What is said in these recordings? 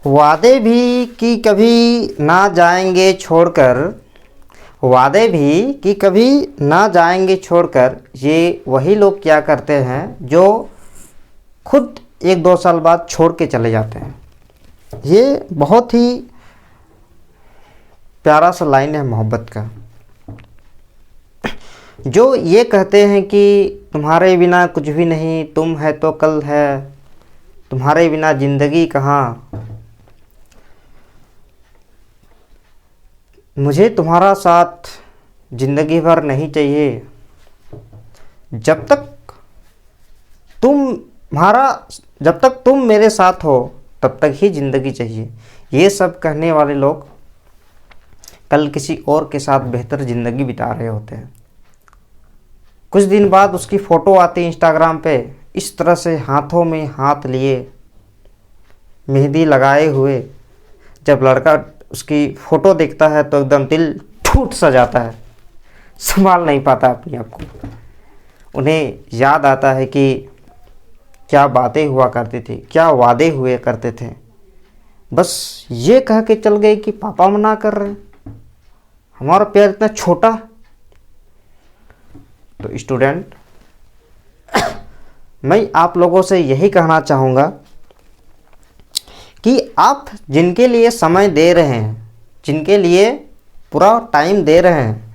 वादे भी कि कभी ना जाएंगे छोड़कर, वादे भी कि कभी ना जाएंगे छोड़कर, ये वही लोग क्या करते हैं जो खुद 1-2 साल बाद छोड़ के चले जाते हैं। ये बहुत ही प्यारा सा लाइन है मोहब्बत का। जो ये कहते हैं कि तुम्हारे बिना कुछ भी नहीं, तुम है तो कल है, तुम्हारे बिना जिंदगी कहाँ, मुझे तुम्हारा साथ जिंदगी भर नहीं चाहिए, जब तक जब तक तुम मेरे साथ हो तब तक ही जिंदगी चाहिए। ये सब कहने वाले लोग कल किसी और के साथ बेहतर ज़िंदगी बिता रहे होते हैं। कुछ दिन बाद उसकी फ़ोटो आती है इंस्टाग्राम पे, इस तरह से हाथों में हाथ लिए, मेहंदी लगाए हुए। जब लड़का उसकी फ़ोटो देखता है तो एकदम दिल टूट सा जाता है, संभाल नहीं पाता अपने आप को। उन्हें याद आता है कि क्या बातें हुआ करती थी, क्या वादे हुए करते थे। बस ये कह के चल गए कि पापा मना कर रहे हैं, हमारा प्यार इतना छोटा। तो स्टूडेंट, मैं आप लोगों से यही कहना चाहूँगा कि आप जिनके लिए समय दे रहे हैं, जिनके लिए पूरा टाइम दे रहे हैं,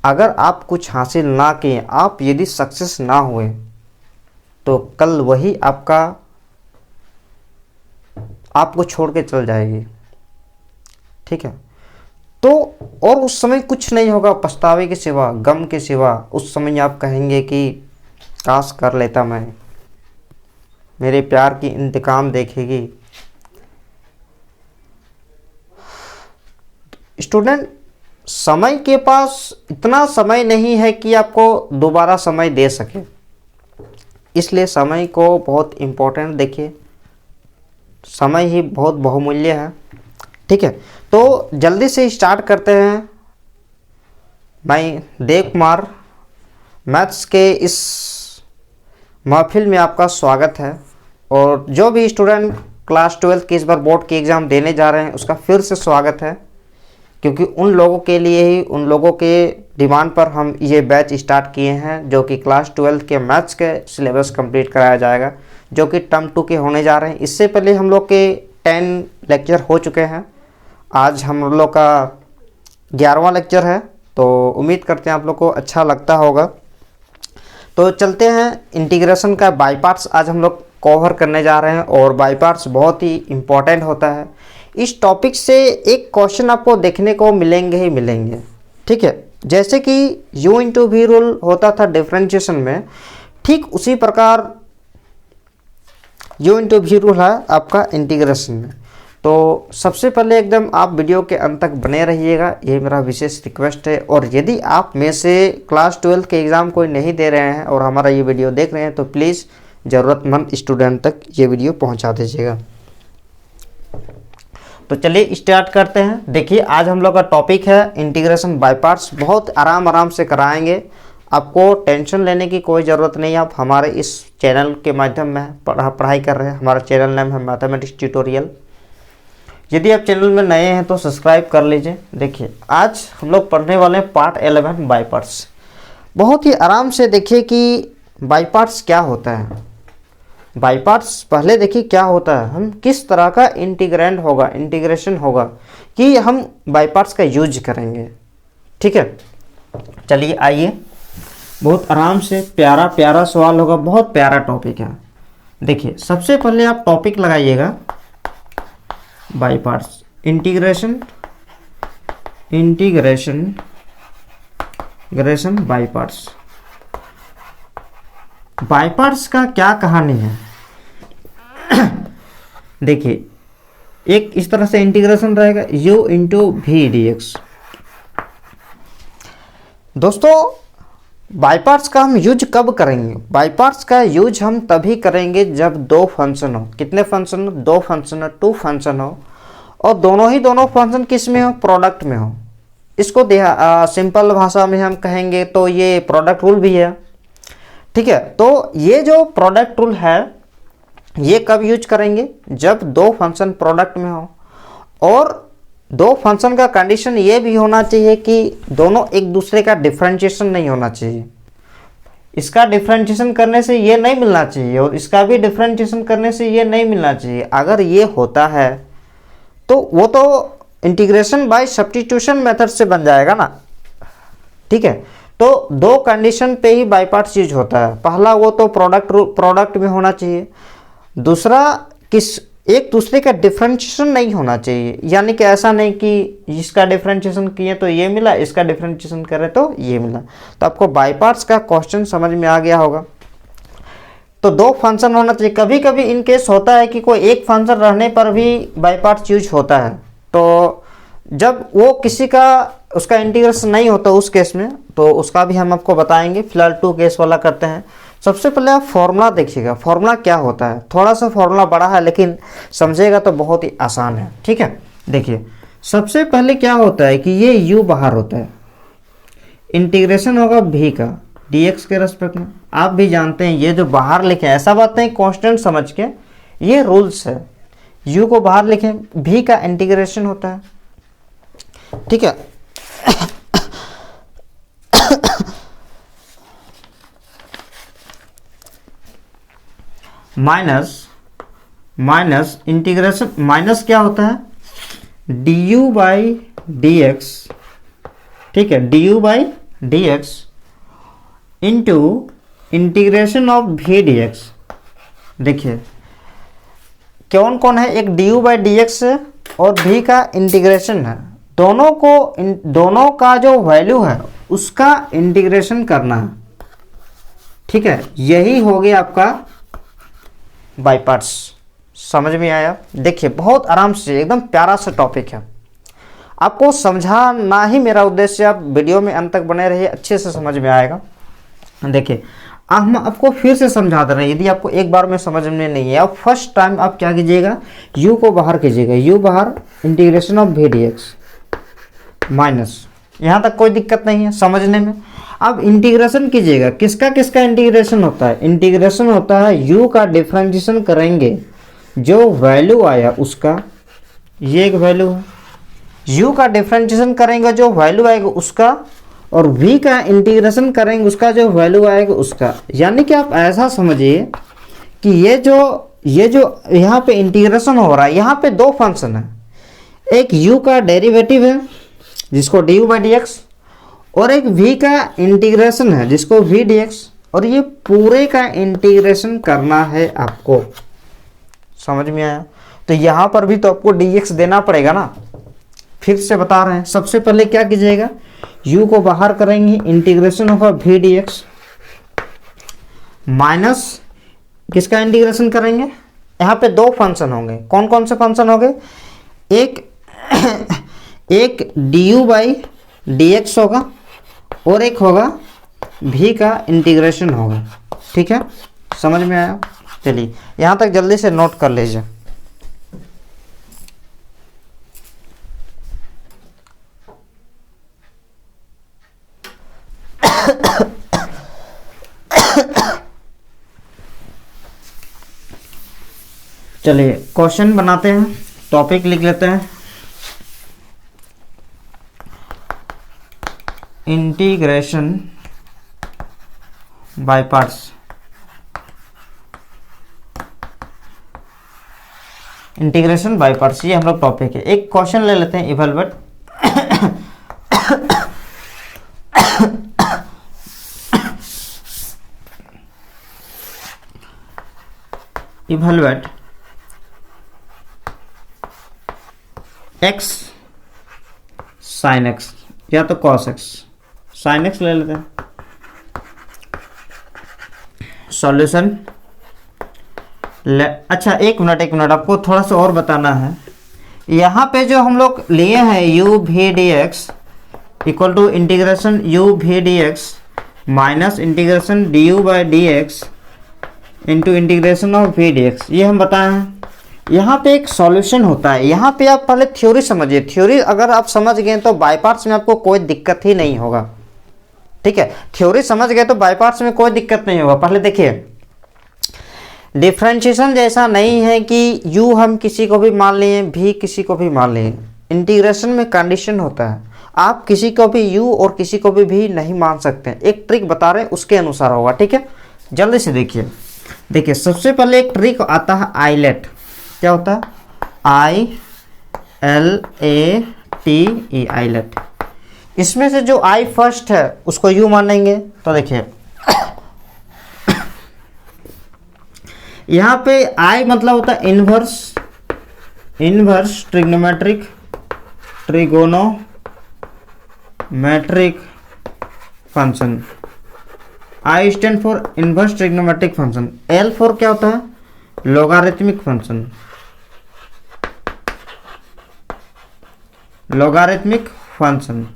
अगर आप कुछ हासिल ना किए, आप यदि सक्सेस ना हुए, तो कल वही आपको छोड़ के चल जाएगी। ठीक है? तो और उस समय कुछ नहीं होगा पछतावे के सिवा, गम के सिवा। उस समय आप कहेंगे कि काश कर लेता मैं, मेरे प्यार की इंतकाम देखेगी। स्टूडेंट, समय के पास इतना समय नहीं है कि आपको दोबारा समय दे सके, इसलिए समय को बहुत इम्पोर्टेंट देखिए। समय ही बहुत बहुमूल्य है। ठीक है? तो जल्दी से स्टार्ट करते हैं। मैं देव कुमार, मैथ्स के इस महफिल में आपका स्वागत है। और जो भी स्टूडेंट क्लास 12 के इस बार बोर्ड के एग्ज़ाम देने जा रहे हैं, उसका फिर से स्वागत है, क्योंकि उन लोगों के लिए ही, उन लोगों के डिमांड पर हम ये बैच स्टार्ट किए हैं, जो कि क्लास 12 के मैथ्स के सिलेबस कंप्लीट कराया जाएगा, जो कि टर्म 2 के होने जा रहे हैं। इससे पहले हम लोग के 10 लेक्चर हो चुके हैं। आज हम लोग का 11वां लेक्चर है, तो उम्मीद करते हैं आप लोग को अच्छा लगता होगा। तो चलते हैं, इंटीग्रेशन का बाय पार्ट्स आज हम लोग कवर करने जा रहे हैं, और बाय पार्ट्स बहुत ही इम्पोर्टेंट होता है। इस टॉपिक से एक क्वेश्चन आपको देखने को मिलेंगे ही मिलेंगे। ठीक है? जैसे कि U इंटू V रूल होता था डिफरेंशिएशन में, ठीक उसी प्रकार U इंटू V रूल है आपका इंटीग्रेशन में। तो सबसे पहले एकदम आप वीडियो के अंत तक बने रहिएगा, ये मेरा विशेष रिक्वेस्ट है। और यदि आप में से क्लास 12 के एग्ज़ाम कोई नहीं दे रहे हैं और हमारा ये वीडियो देख रहे हैं, तो प्लीज़ ज़रूरतमंद स्टूडेंट तक ये वीडियो पहुंचा दीजिएगा। तो चलिए स्टार्ट करते हैं। देखिए, आज हम लोग का टॉपिक है इंटीग्रेशन बाय पार्ट्स। बहुत आराम से कराएंगे, आपको टेंशन लेने की कोई ज़रूरत नहीं है। आप हमारे इस चैनल के माध्यम में पढ़ाई कर रहे हैं। हमारा चैनल नाम है मैथमेटिक्स ट्यूटोरियल। यदि आप चैनल में नए हैं तो सब्सक्राइब कर लीजिए। देखिए, आज हम लोग पढ़ने वाले हैं पार्ट 11 बाय पार्ट्स। बहुत ही आराम से देखिए कि बाय पार्ट्स क्या होता है। बाय पार्ट्स पहले देखिए क्या होता है, हम किस तरह का इंटीग्रेंड होगा, इंटीग्रेशन होगा, कि हम बाय पार्ट्स का यूज करेंगे। ठीक है? चलिए आइए, बहुत आराम से प्यारा प्यारा सवाल होगा, बहुत प्यारा टॉपिक है। देखिए, सबसे पहले आप टॉपिक लगाइएगा by parts, integration by parts. By parts का क्या कहानी है? देखिए, एक इस तरह से इंटीग्रेशन रहेगा U इंटू V dx। दोस्तों, बाय पार्ट्स का हम यूज कब करेंगे? बाय पार्ट्स का यूज हम तभी करेंगे जब दो फंक्शन हो। कितने फंक्शन हो? दो फंक्शन हो, 2 फंक्शन हो, और दोनों फंक्शन किस में हो? प्रोडक्ट में हो। इसको सिंपल भाषा में हम कहेंगे तो ये प्रोडक्ट रूल भी है। ठीक है? तो ये जो प्रोडक्ट रूल है, ये कब यूज करेंगे, जब दो फंक्शन प्रोडक्ट में हो और दो फंक्शन का कंडीशन ये भी होना चाहिए कि दोनों एक दूसरे का डिफरेंशिएशन नहीं होना चाहिए। इसका डिफरेंशिएशन करने से ये नहीं मिलना चाहिए और इसका भी डिफरेंशिएशन करने से ये नहीं मिलना चाहिए। अगर ये होता है तो वो तो इंटीग्रेशन बाय सब्स्टिट्यूशन मेथड से बन जाएगा ना, ठीक है। तो दो कंडीशन पे ही बाय पार्ट्स यूज होता है। पहला वो तो प्रोडक्ट में होना चाहिए, दूसरा एक दूसरे का डिफरेंशिएशन नहीं होना चाहिए, यानी कि ऐसा नहीं कि इसका डिफरेंशिएशन किए तो ये मिला, इसका डिफरेंशिएशन करे तो ये मिला। तो आपको बाय पार्ट्स का क्वेश्चन समझ में आ गया होगा। तो दो फंक्शन होना चाहिए। कभी कभी इन केस होता है कि कोई एक फंक्शन रहने पर भी बाय पार्ट्स यूज होता है, तो जब वो किसी का उसका इंटीग्रेशन नहीं होता उस केस में, तो उसका भी हम आपको बताएंगे। फिलहाल 2 केस वाला करते हैं। सबसे पहले आप फॉर्मूला देखिएगा, फॉर्मूला क्या होता है। थोड़ा सा फॉर्मूला बड़ा है लेकिन समझेगा तो बहुत ही आसान है, ठीक है। देखिए सबसे पहले क्या होता है कि ये u बाहर होता है, इंटीग्रेशन होगा v का dx के रेस्पेक्ट में। आप भी जानते हैं ये जो बाहर लिखे ऐसा बात नहीं, कांस्टेंट समझ के, ये रूल्स है। u को बाहर लिखें, v का इंटीग्रेशन होता है, ठीक है। माइनस इंटीग्रेशन, माइनस क्या होता है du बाई dx, ठीक है, du by dx into integration of v dx। देखिए कौन कौन है, एक du बाई dx है और v का इंटीग्रेशन है। दोनों का जो वैल्यू है उसका इंटीग्रेशन करना है, ठीक है। यही हो गया आपका बाय पार्ट्स। समझ में आया। देखिए बहुत आराम से, एकदम प्यारा सा टॉपिक है, आपको समझाना ही मेरा उद्देश्य। आप वीडियो में अंत तक बने रहिए, अच्छे से समझ में आएगा। देखिए हम आपको फिर से समझा दे रहे हैं, यदि आपको एक बार में समझ में नहीं है, आप फर्स्ट टाइम आप क्या कीजिएगा, u को बाहर कीजिएगा, u बाहर integration of v dx minus, यहाँ तक कोई दिक्कत नहीं है समझने में। अब इंटीग्रेशन कीजिएगा, किसका किसका इंटीग्रेशन होता है, इंटीग्रेशन होता है u का डिफरेंशिएशन करेंगे, जो वैल्यू आया उसका, ये एक वैल्यू है, u का डिफरेंशिएशन करेंगे जो वैल्यू आएगा उसका, और v का इंटीग्रेशन करेंगे उसका जो वैल्यू आएगा उसका। यानी कि आप ऐसा समझिए कि ये जो यहाँ पे इंटीग्रेशन हो रहा है, यहाँ पे दो फंक्शन है, एक u का डेरिवेटिव है जिसको du बाई dx, और एक v का इंटीग्रेशन है जिसको v dx, और ये पूरे का इंटीग्रेशन करना है आपको। समझ में आया। तो यहाँ पर भी तो आपको dx देना पड़ेगा ना। फिर से बता रहे हैं, सबसे पहले क्या कीजिएगा, u को बाहर करेंगे, इंटीग्रेशन होगा v dx माइनस किसका इंटीग्रेशन करेंगे, यहाँ पे दो फंक्शन होंगे। कौन कौन से फंक्शन होंगे, एक du बाई dx होगा और एक होगा v का इंटीग्रेशन होगा, ठीक है। समझ में आया। चलिए यहाँ तक जल्दी से नोट कर लीजिए। चलिए क्वेश्चन बनाते हैं, टॉपिक लिख लेते हैं, integration by parts. Integration by parts ये हम लोग टॉपिक है। एक क्वेश्चन ले लेते हैं, evaluate evaluate x sin x या तो cos x, sin x ले लेते हैं। सॉल्यूशन अच्छा एक मिनट आपको थोड़ा सा और बताना है। यहाँ पे जो हम लोग लिए हैं u v dx equal to integration u v dx minus integration du by dx into integration of v dx, ये हम बताए हैं। यहाँ पे एक सॉल्यूशन होता है। यहाँ पे आप पहले थ्योरी समझिए, थ्योरी अगर आप समझ गए तो बाय पार्ट्स में आपको कोई दिक्कत ही नहीं होगा, ठीक है। थ्योरी समझ गए तो बाय पार्ट्स में कोई दिक्कत नहीं होगा। पहले देखिए डिफ्रेंशिएशन जैसा नहीं है कि u हम किसी को भी मान लिए v किसी को भी मान लिए। इंटीग्रेशन में कंडीशन होता है, आप किसी को भी u और किसी को भी v नहीं मान सकते। एक ट्रिक बता रहे हैं उसके अनुसार होगा, ठीक है। जल्दी से देखिए, देखिए सबसे पहले एक ट्रिक आता है आइलेट। क्या होता है? ILATE, ILATE. इसमें से जो I फर्स्ट है उसको u मानेंगे। तो देखिए यहाँ पे I मतलब होता है inverse trigonometric function. I stand for inverse trigonometric function. L for क्या होता है? लोगारिथमिक फंक्शन, लोगारिथमिक फंक्शन,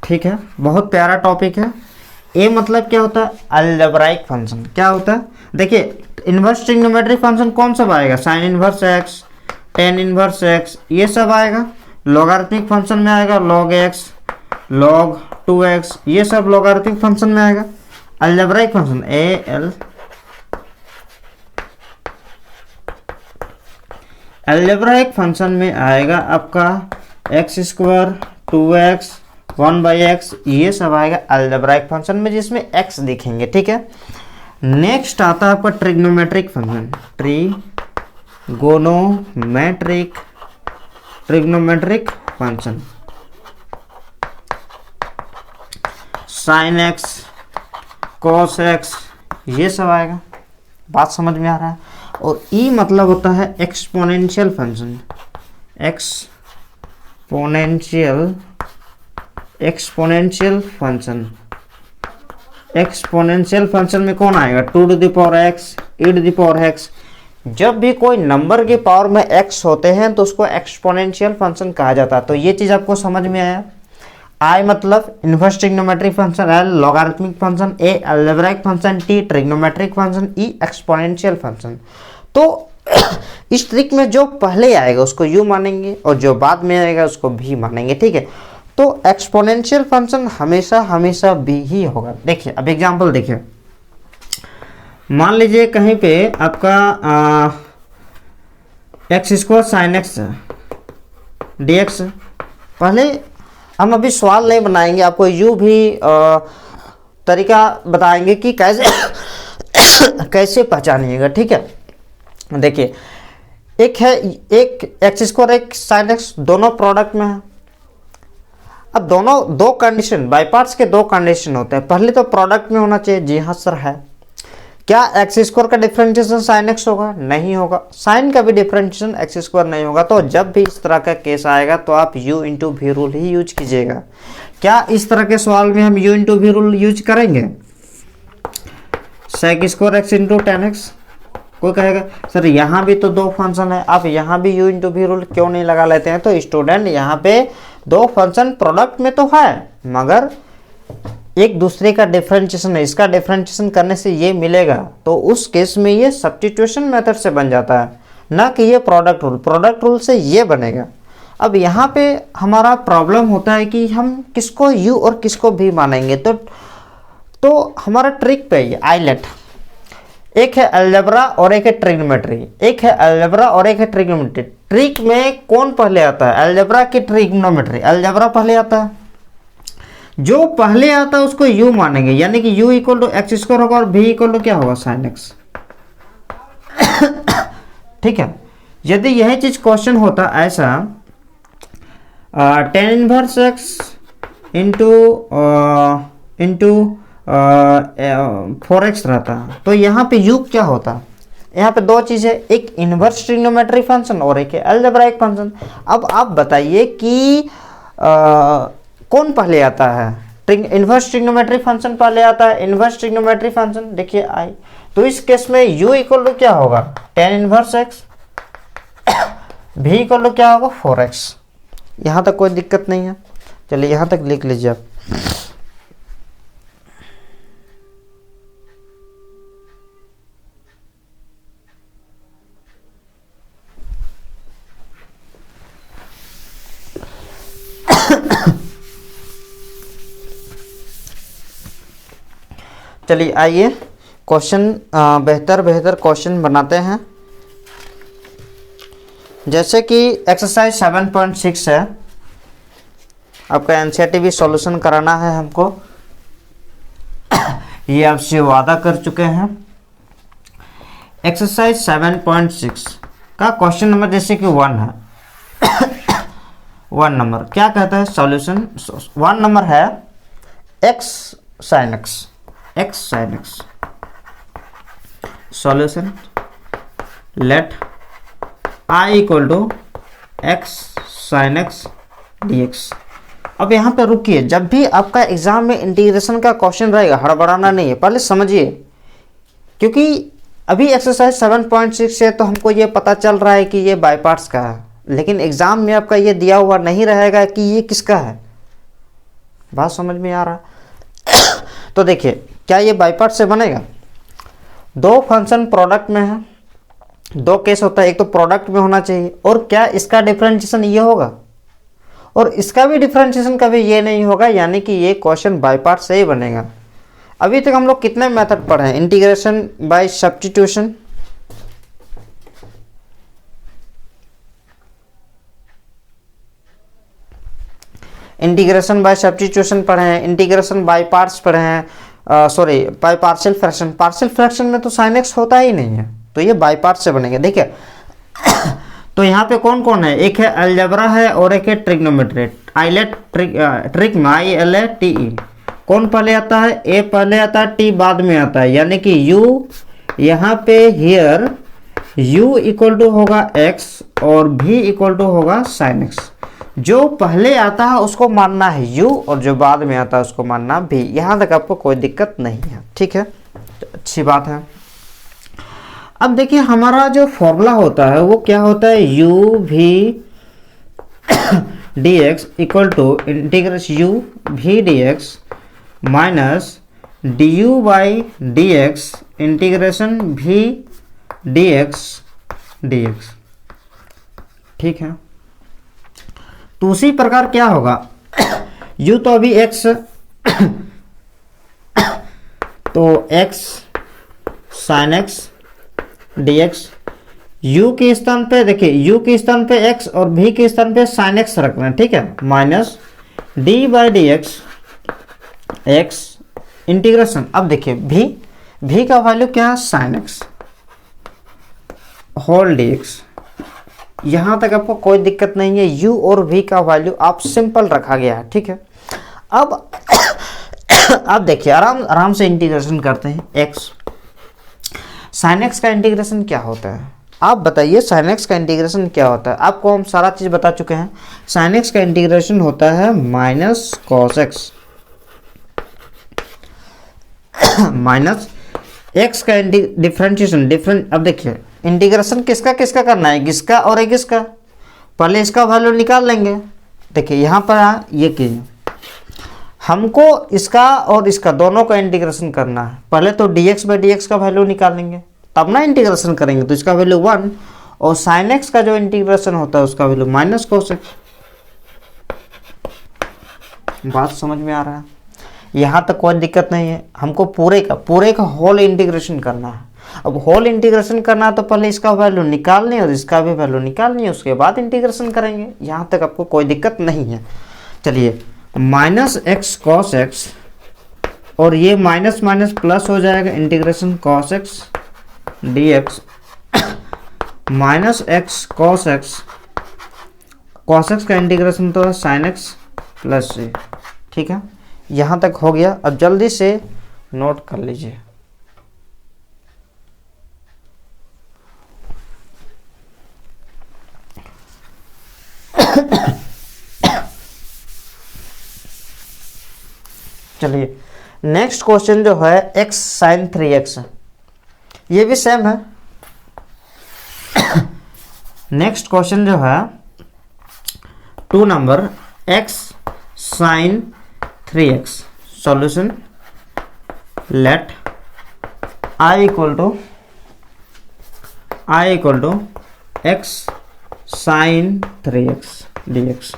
ठीक है। बहुत प्यारा टॉपिक है। ए मतलब क्या होता है? Algebraic function. क्या होता है? देखिए इनवर्स ट्रिग्नोमेट्रिक फंक्शन कौन सा आएगा? Sign inverse x, tan inverse x, ये सब आएगा। लोगारिथमिक फंक्शन में आएगा लॉग एक्स, लॉग 2x, ये सब लोगारिथमिक फंक्शन में आएगा। अलजेब्राइक फंक्शन अलजेब्राइक फंक्शन में आएगा आपका एक्स स्क्वायर, 2x, 1/x, ये सब आएगा अलजेब्राइक फंक्शन में जिसमें x दिखेंगे, ठीक है। नेक्स्ट आता है आपका trigonometric function, trigonometric function. Sine x, cos x, ये सब आएगा। बात समझ में आ रहा है? और ई मतलब होता है एक्सपोनेंशियल फंक्शन। एक्सपोनेंशियल फंक्शन में कौन आएगा? 2x, e⁻x। जब भी कोई नंबर के पावर में x होते हैं तो उसको एक्सपोनेंशियल फंक्शन कहा जाता है। तो ये चीज आपको समझ में आया। I मतलब inverse trigonometric function, L logarithmic function, A algebraic function, T trigonometric function, E exponential function. तो इस ट्रिक में जो पहले आएगा उसको u मानेंगे और जो बाद में आएगा उसको v मानेंगे, ठीक है। तो एक्सपोनेंशियल फंक्शन हमेशा v ही होगा। देखिए अब एग्जांपल देखिए, मान लीजिए कहीं पे आपका x square sine x dx। पहले हम अभी सवाल नहीं बनाएंगे, आपको यू भी तरीका बताएंगे कि कैसे पहचानिएगा, ठीक है। देखिए एक एक्स स्क्वायर एक साइन एक्स दोनों प्रोडक्ट में है। अब दोनों दो कंडीशन, बाई पार्ट्स के दो कंडीशन होते हैं। पहले तो प्रोडक्ट में होना चाहिए, जी हाँ सर है। क्या एक्स स्क्वायर का डिफरेंशिएशन साइन एक्स होगा? नहीं होगा। साइन का भी डिफरेंशिएशन एक्स स्क्वायर नहीं होगा। तो जब भी इस तरह का केस आएगा तो आप u इंटू वी रूल ही यूज कीजिएगा। क्या इस तरह के सवाल में हम u into we rule use करेंगे? Sec square X into ten X. कोई कहेगा सर यहाँ भी तो दो फंक्शन है, आप यहाँ भी u इंटू वी रूल क्यों नहीं लगा लेते हैं? तो स्टूडेंट यहाँ पे दो फंक्शन प्रोडक्ट में तो है मगर एक दूसरे का डिफरेंशिएशन है, इसका डिफरेंशिएशन करने से ये मिलेगा। तो उस केस में ये सब्स्टिट्यूशन मेथड से बन जाता है, ना कि ये प्रोडक्ट रूल से ये बनेगा। अब यहाँ पे हमारा प्रॉब्लम होता है कि हम किसको u और किसको v मानेंगे। तो हमारा ट्रिक पे ये आइलेट, एक है अलजेब्रा और एक है ट्रिग्नोमेट्री, एक है अलजेब्रा और एक है ट्रिग्नोमेट्री। ट्रिक में कौन पहले आता है? अलजेब्रा की ट्रिग्नोमेट्री? अलजेब्रा पहले आता है। जो पहले आता है उसको u मानेंगे, यानी कि u equal to x square होगा और v इक्वल टू क्या होगा? साइन एक्स, ठीक है। यदि यही चीज क्वेश्चन होता ऐसा ten inverse x into 4x रहता तो यहाँ पे u क्या होता? यहाँ पे दो चीज है, एक इनवर्स ट्रिग्नोमेट्री फंक्शन और एक है अलजेब्राइक फंक्शन। अब आप बताइए कि कौन पहले आता है? इनवर्स ट्रिग्नोमेट्री फंक्शन पहले आता है। इनवर्स ट्रिग्नोमेट्री फंक्शन देखिए i, तो इस केस में u इक्वल टू क्या होगा? Tan inverse x, v equal to क्या होगा? 4x। यहाँ तक कोई दिक्कत नहीं है। चलिए यहाँ तक लिख लीजिए आप। चलिए आइए क्वेश्चन बेहतर क्वेश्चन बनाते हैं। जैसे कि एक्सरसाइज 7.6 है, आपका एनसीईआरटी भी सॉल्यूशन कराना है हमको, ये आपसे वादा कर चुके हैं। एक्सरसाइज 7.6 का क्वेश्चन नंबर जैसे कि 1 है, 1 नंबर क्या कहता है सॉल्यूशन। 1 नंबर है x sin x solution let I equal to x sin x dx। अब यहाँ पे रुकिए, जब भी आपका एग्जाम में इंटीग्रेशन का क्वेश्चन रहेगा हड़बड़ाना नहीं है, पहले समझिए, क्योंकि अभी एक्सरसाइज 7.6 है तो हमको ये पता चल रहा है कि ये बाय पार्ट्स का है, लेकिन एग्जाम में आपका ये दिया हुआ नहीं रहेगा कि ये किसका है। बात समझ में आ रहा है? तो देखिए, क्या ये बाय पार्ट से बनेगा? दो फंक्शन प्रोडक्ट में है, दो केस होता है, एक तो प्रोडक्ट में होना चाहिए, और क्या इसका डिफरेंशिएशन ये होगा और इसका भी डिफरेंशिएशन कभी ये नहीं होगा, यानी कि ये क्वेश्चन बाय पार्ट से ही बनेगा। अभी तक हम लोग कितने मेथड पढ़े हैं? Integration by substitution, integration by substitution पढ़े हैं, इंटीग्रेशन बाय पार्ट्स पढ़े हैं, sorry by partial fraction. Partial fraction में तो sin x होता ही नहीं है, तो ये बाय पार्ट से बनेगा। देखिए तो यहाँ पे कौन कौन है? एक है अलजेब्रा है और एक है ट्रिग्नोमेट्री। आइलेट ट्रिक में ILATE कौन पहले आता है? ए पहले आता है, टी बाद में आता है, यानी कि u यहाँ पे हियर u इक्वल टू होगा x और v इक्वल टू होगा sin x। जो पहले आता है उसको मानना है u और जो बाद में आता है उसको मानना v। यहाँ तक आपको कोई दिक्कत नहीं है, ठीक है, तो अच्छी बात है। अब देखिए हमारा जो फॉर्मूला होता है वो क्या होता है? u v dx equal to integration u v dx minus du by dx integration v dx, ठीक है। तो उसी प्रकार क्या होगा? u तो अभी x तो x sin x dx, u के स्थान पे देखिए, u के स्थान पे x और v के स्थान पे sin x रखना है, ठीक है, minus d by d x integration. अब देखिए v का वैल्यू क्या है? sin x whole dx। यहां तक आपको कोई दिक्कत नहीं है, u और v का वैल्यू आप सिंपल रखा गया है, ठीक है। अब देखिए आराम से इंटीग्रेशन करते हैं। x sin x का इंटीग्रेशन क्या होता है? आप बताइए sin x का इंटीग्रेशन क्या होता है? आपको हम सारा चीज बता चुके हैं। sin x का इंटीग्रेशन होता है minus cos x minus x का डिफरेंशिएशन। अब देखिए इंटीग्रेशन किसका किसका करना है? इसका और एक इसका। पहले इसका वैल्यू निकाल लेंगे। देखिए यहाँ पर ये कीजिए, हमको इसका और इसका दोनों का इंटीग्रेशन करना है। पहले तो dx बाई dx का वैल्यू निकालेंगे, तब ना इंटीग्रेशन करेंगे। तो इसका वैल्यू 1 और sin x का जो इंटीग्रेशन होता है उसका वैल्यू माइनस cos x। बात समझ में आ रहा है? यहाँ तक कोई दिक्कत नहीं है। हमको पूरे का होल इंटीग्रेशन करना है। अब होल इंटीग्रेशन करना है तो पहले इसका वैल्यू निकालनी और इसका भी वैल्यू निकालनी है, उसके बाद इंटीग्रेशन करेंगे। यहाँ तक आपको कोई दिक्कत नहीं है। चलिए माइनस एक्स कॉस एक्स और ये माइनस माइनस प्लस हो जाएगा, integration cos x dx minus x cos x का इंटीग्रेशन तो है sin x प्लस c, ठीक है। यहाँ तक हो गया। अब जल्दी से नोट कर लीजिए। चलिए नेक्स्ट क्वेश्चन जो है x sin 3x, ये भी सेम है। नेक्स्ट क्वेश्चन जो है 2 number x sin 3x solution let I equal to x sin 3x dx।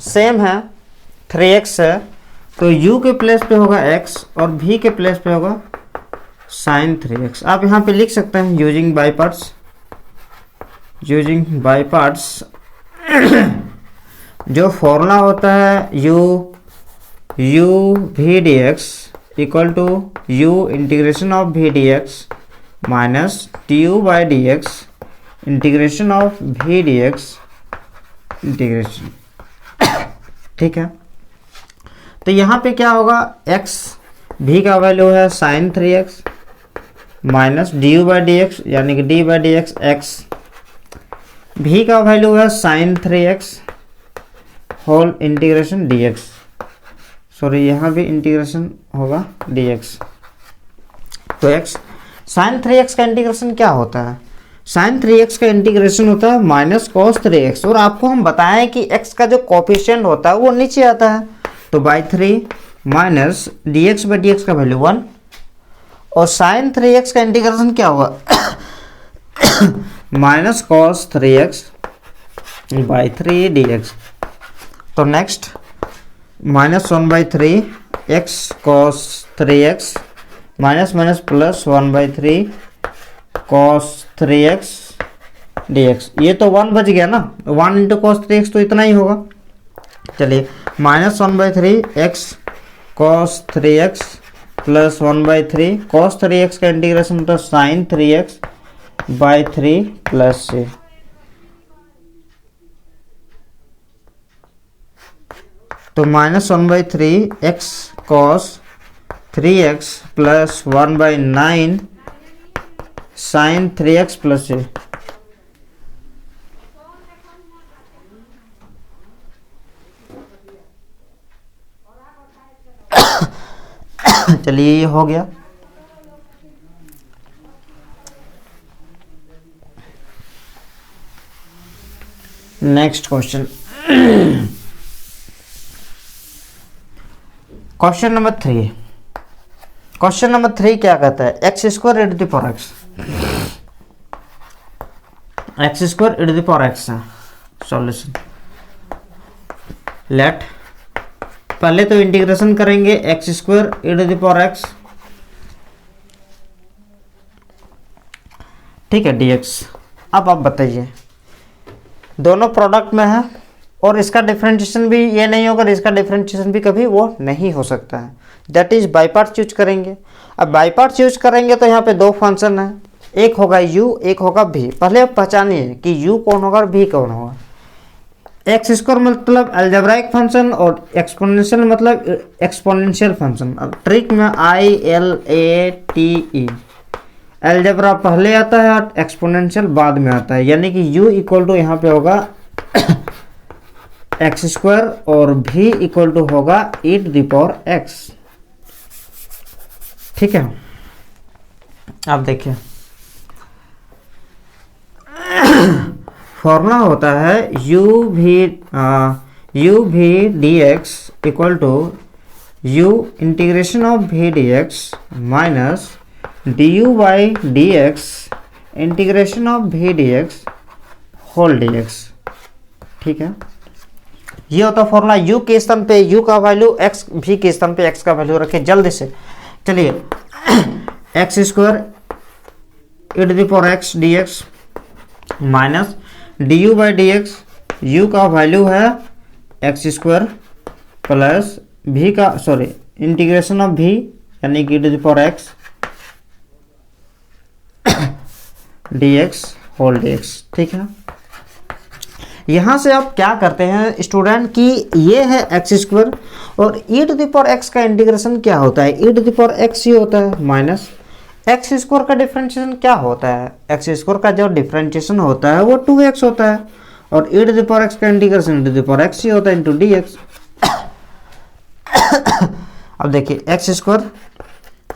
Same है, 3x है तो u के प्लेस पे होगा x और v के प्लेस पे होगा साइन 3x। आप यहाँ पे लिख सकते हैं using by parts, using by parts. जो फॉर्मूला होता है u v d x equal to u integration of v d x minus t u by D x integration of v d x integration. ठीक है, तो यहाँ पे क्या होगा, x भी का वैल्यू है sine 3x minus d u by D x यानी कि d by D x x, भी का वैल्यू है sine 3x whole integration dx, sorry यहाँ भी इंटीग्रेशन होगा dx। तो x साइन 3x का इंटीग्रेशन क्या होता है, साइन 3x का इंटीग्रेशन होता है माइनस कॉस 3x, और आपको हम बताएं कि x का जो कोफिशिएंट होता है वो नीचे आता है, तो by 3 minus D x by D x का वैल्यू 1, और साइन 3x का इंटीग्रेशन क्या होगा minus cos 3x by 3 D x. तो next minus 1 by 3 x cos 3x minus minus plus 1 by 3 cos 3x dx। ये तो 1 बच गया ना, 1 इंटू कॉस 3x तो इतना ही होगा। चलिए minus 1 by 3 x cos 3x plus 1 by 3 cos 3x का इंटीग्रेशन होता है साइन 3x बाई 3 प्लस से। तो minus 1 by 3 x cos 3x plus 1 by 9 sine 3x plus से। चलिए ये हो गया। Next question, question number 3। Question number 3 क्या कहता है, x square e to the power x, x square e to the power x है सॉल्यूशन। लेट पहले तो इंटीग्रेशन करेंगे x square e to the power x, ठीक है, dx। अब आप बताइए, दोनों प्रोडक्ट में है और इसका डिफरेंशिएशन भी ये नहीं होगा, इसका डिफरेंशिएशन भी कभी वो नहीं हो सकता है, that is by parts use करेंगे। अब बाई पार्ट्स यूज करेंगे तो यहाँ पे दो फंक्शन है, एक होगा u एक होगा v। पहले आप पहचानिए कि u कौन होगा और v कौन होगा। एक्स स्क्वायर मतलब अलजेब्राइक फंक्शन और एक्सपोनेंशियल मतलब एक्सपोनेंशियल फंक्शन। अब ट्रिक में ILATE, अलजेब्रा पहले आता है और एक्सपोनेंशियल बाद में आता है, यानी कि u इक्वल टू यहाँ पे होगा एक्स स्क्वायर और v इक्वल टू होगा e to the power x। ठीक है, अब देखिए फॉर्मूला होता है u v dx equal to u integration of v dx minus du by dx integration of v dx whole dx। ठीक है, ये होता फॉर्मूला। u के स्थान पे u का वैल्यू x, v के स्थान पे x का वैल्यू रखे जल्दी से। चलिए x square e to the power x dx minus du by dx, u का वैल्यू है एक्स स्क्वायर प्लस v का सॉरी इंटीग्रेशन ऑफ v यानी कि e to the power x dx whole dx। ठीक है, यहाँ से आप क्या करते हैं स्टूडेंट कि ये है एक्स स्क्वायर और e to the power x का इंटीग्रेशन क्या होता है, e to the power x ही होता है माइनस एक्स स्क्वायर का डिफरेंशिएशन क्या होता है, एक्स स्क्वायर का जो डिफरेंशिएशन होता है वो 2x होता है और e to the power x का integration e to the power x ही होता है इंटू dx। अब देखिए x square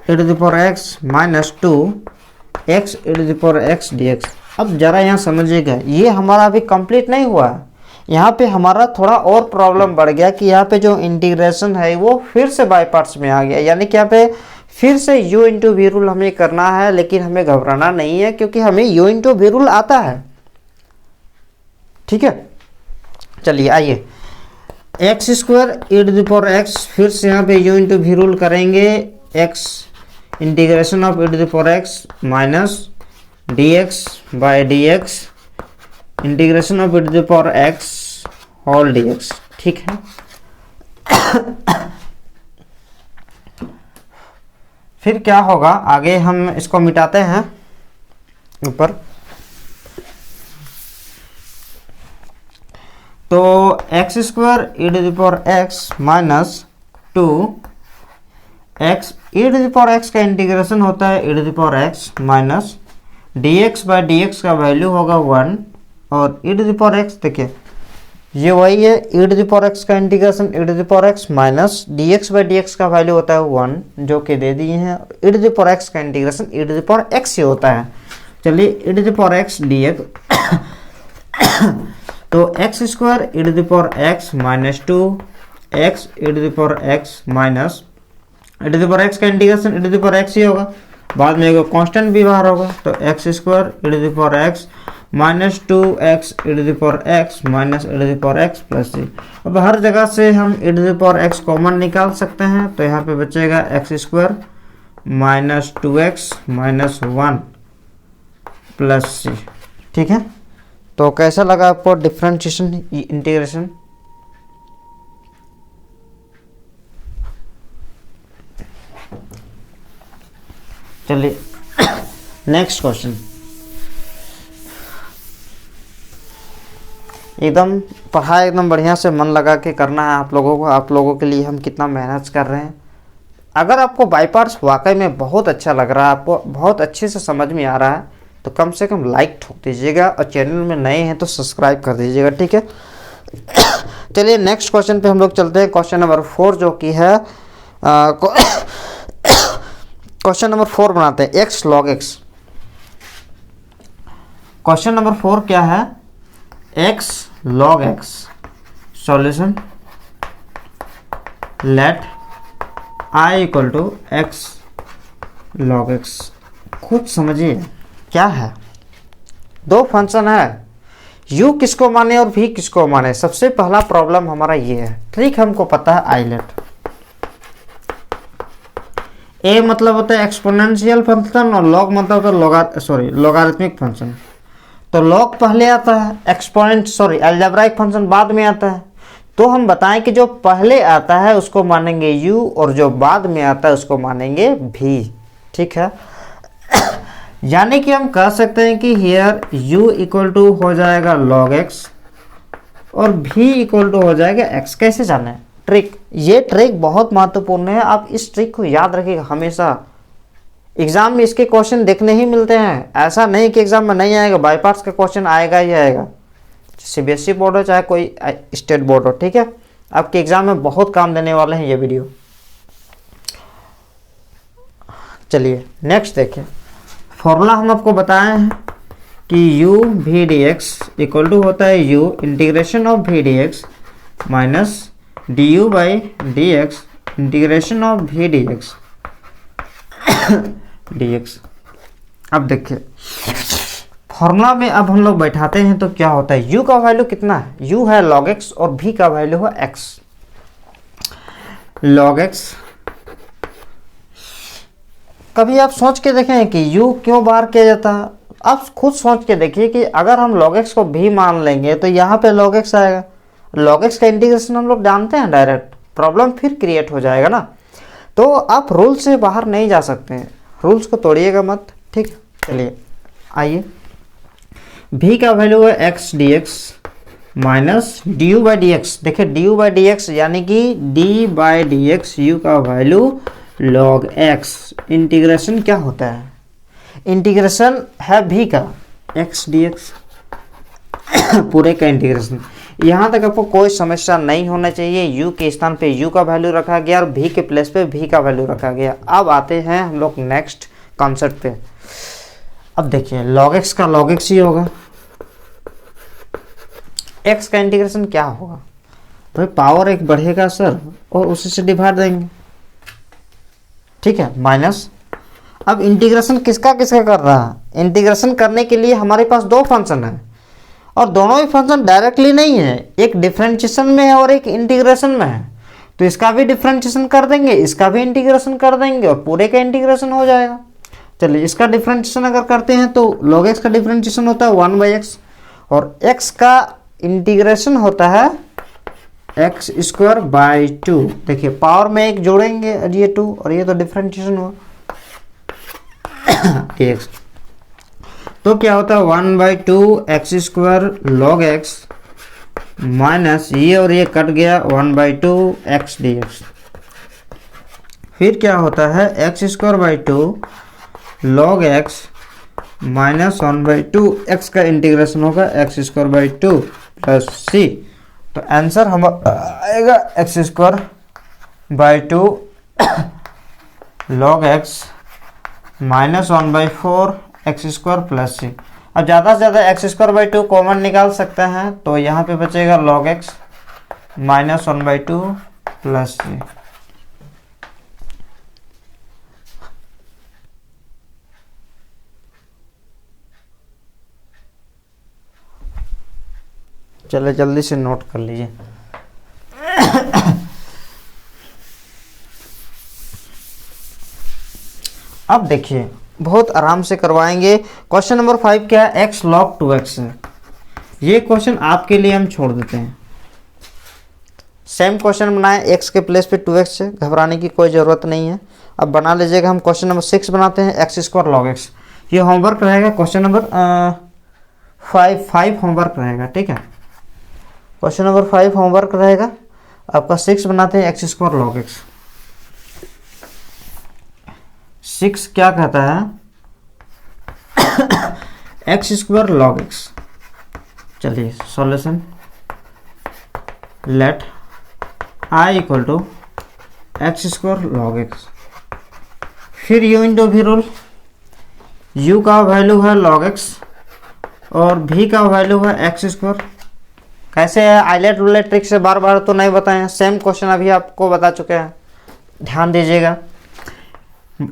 e to the power x minus 2x e to the power x dx। अब जरा यहाँ समझिएगा, ये हमारा अभी कंप्लीट नहीं हुआ है, यहाँ पे हमारा थोड़ा और प्रॉब्लम बढ़ गया कि यहाँ पे जो इंटीग्रेशन है वो फिर से बाय पार्ट्स में आ गया, यानी कि यहाँ पे फिर से u इंटू वी रूल हमें करना है, लेकिन हमें घबराना नहीं है क्योंकि हमें u इंटू वी रूल आता है। ठीक है, चलिए आइए x square e to the power x, फिर से यहाँ पे u इंटू वी रूल करेंगे, x integration of e to the power x minus dx by dx integration of e to the power x whole dx। ठीक है, फिर क्या होगा, आगे हम इसको मिटाते हैं ऊपर। तो x square E to the power x minus 2 x E to the power x का इंटीग्रेशन होता है E to the power x minus dx by dx का वैल्यू होगा 1 और E to the power X देखिए ये वही है, E to the power x का integration E to the power x minus dx by dx का वैल्यू होता है 1 जो कि दे दिए हैं। E to the power x का integration E to the power x ही होता है। चलिए e to the power x dx तो x square E to the power x minus 2 x E to the power x minus e to the power x का integration E to the power x ही होगा, बाद में एक constant भी बाहर होगा तो x square E to the power x minus 2x e to the power x minus e to the power x plus c। अब हर जगह से हम e to the power x common निकाल सकते हैं तो यहाँ पे बचेगा x square minus 2x minus 1 plus c। ठीक है, तो कैसा लगा आपको डिफरेंशिएशन इंटीग्रेशन? चलिए नेक्स्ट क्वेश्चन। एकदम पढ़ाई एकदम बढ़िया से मन लगा के करना है आप लोगों को। आप लोगों के लिए हम कितना मेहनत कर रहे हैं। अगर आपको बाई पार्ट्स वाकई में बहुत अच्छा लग रहा है, आपको बहुत अच्छे से समझ में आ रहा है तो कम से कम लाइक ठोक दीजिएगा और चैनल में नए हैं तो सब्सक्राइब कर दीजिएगा। ठीक है, चलिए नेक्स्ट क्वेश्चन पे हम लोग चलते हैं। क्वेश्चन नंबर 4 जो कि है क्वेश्चन नंबर 4 बनाते हैं x log x। Question number 4 क्या है? x log x solution let i equal to x log x। खुद समझिए क्या है, दो फंक्शन है, u किसको माने और v किसको माने। सबसे पहला प्रॉब्लम हमारा ये है, ट्रिक हमको पता है आइलेट। a मतलब होता है एक्सपोनेंशियल फंक्शन और log मतलब होता है लोगारिथमिक फंक्शन। तो log पहले आता है, एक्सपोनेंट अलजेब्राइक फंक्शन बाद में आता है। तो हम बताएं कि जो पहले आता है उसको मानेंगे u और जो बाद में आता है उसको मानेंगे v। ठीक है, यानी कि हम कह सकते हैं कि हियर u इक्वल टू हो जाएगा log x और v इक्वल टू हो जाएगा x। कैसे जाने? ट्रिक, ये ट्रिक बहुत महत्वपूर्ण है, आप इस ट्रिक को याद रखिएगा हमेशा। एग्जाम में इसके क्वेश्चन देखने ही मिलते हैं, ऐसा नहीं कि एग्जाम में नहीं आएगा, बाई पार्ट्स का क्वेश्चन आएगा ही आएगा, सीबीएसई बोर्ड हो चाहे कोई स्टेट बोर्ड हो। ठीक है, आपके एग्जाम में बहुत काम देने वाले हैं ये वीडियो। चलिए नेक्स्ट देखिए, फॉर्मूला हम आपको बताए हैं कि u v dx equal to होता है u integration of v dx minus du by dx integration of v dx dx। अब देखिए फॉर्मूला में अब हम लोग बैठाते हैं तो क्या होता है, u का वैल्यू कितना है, u है log x और v का वैल्यू है x। log x, कभी आप सोच के देखें कि u क्यों बाहर किया जाता है? आप खुद सोच के देखिए कि अगर हम log x को v मान लेंगे तो यहाँ पे log x आएगा। log x का इंटीग्रेशन हम लोग जानते हैं डायरेक्ट, प्रॉब्लम फिर क्रिएट हो जाएगा ना। तो आप रूल से बाहर नहीं जा सकते हैं, रूल्स को तोड़िएगा मत। ठीक, चलिए आइए, v का वैल्यू है x dx minus du by dx। देखिए du बाई dx यानी कि d बाई dx, u का वैल्यू log x। इंटीग्रेशन क्या होता है? इंटीग्रेशन है v का x dx पूरे का इंटीग्रेशन। यहाँ तक आपको कोई समस्या नहीं होना चाहिए। u के स्थान पे u का वैल्यू रखा गया और v के प्लेस पे v का वैल्यू रखा गया। अब आते हैं हम लोग नेक्स्ट कॉन्सेप्ट पे। अब देखिए log x का log x ही होगा, x का इंटीग्रेशन क्या होगा भाई, पावर एक बढ़ेगा सर और उसी से डिवाइड देंगे। ठीक है, माइनस। अब इंटीग्रेशन किसका किसका कर रहा है? इंटीग्रेशन करने के लिए हमारे पास दो फंक्शन है और दोनों ही फंक्शन डायरेक्टली नहीं है, एक डिफरेंशिएशन में है और एक इंटीग्रेशन में है। तो इसका भी डिफरेंशिएशन कर देंगे, इसका भी इंटीग्रेशन कर देंगे और पूरे का इंटीग्रेशन हो जाएगा। चलिए इसका डिफरेंशिएशन अगर करते हैं तो log x का डिफरेंशिएशन होता है 1/x और x का इंटीग्रेशन होता है x²/2। देखिए पावर में एक जोड़ेंगे और ये 2 और ये तो डिफरेंशिएशन हुआ x, तो क्या होता है 1/2 x² log x माइनस ये और ये कट गया 1/2 x dx। फिर क्या होता है x²/2 log x minus 1/2 x का इंटीग्रेशन होगा x²/2 प्लस c। तो आंसर हम आएगा x²/2 log x minus 1/4 x² plus c। अब ज़्यादा से ज़्यादा x²/2 कॉमन निकाल सकते हैं, तो यहाँ पे बचेगा log x minus 1/2 plus c। चलिए जल्दी से नोट कर लीजिए। अब देखिए बहुत आराम से करवाएंगे। क्वेश्चन नंबर 5 क्या है, x log 2x है। ये क्वेश्चन आपके लिए हम छोड़ देते हैं। सेम क्वेश्चन बनाए x के प्लेस पे 2x है, घबराने की कोई ज़रूरत नहीं है। अब बना लीजिएगा। हम क्वेश्चन नंबर 6 बनाते हैं, x² log x। ये होमवर्क रहेगा, क्वेश्चन नंबर 5 होमवर्क रहेगा, ठीक है। क्वेश्चन नंबर 5 होमवर्क रहेगा आपका। 6 बनाते हैं x² log x। 6 क्या कहता है x² log x। चलिए solution, let I equal to x² log x। फिर u into v rule, u का वैल्यू है log x और v का वैल्यू है x²। कैसे है आइलेट रूलेट ट्रिक से बार बार तो नहीं बताएं, सेम क्वेश्चन अभी आपको बता चुके हैं, ध्यान दीजिएगा।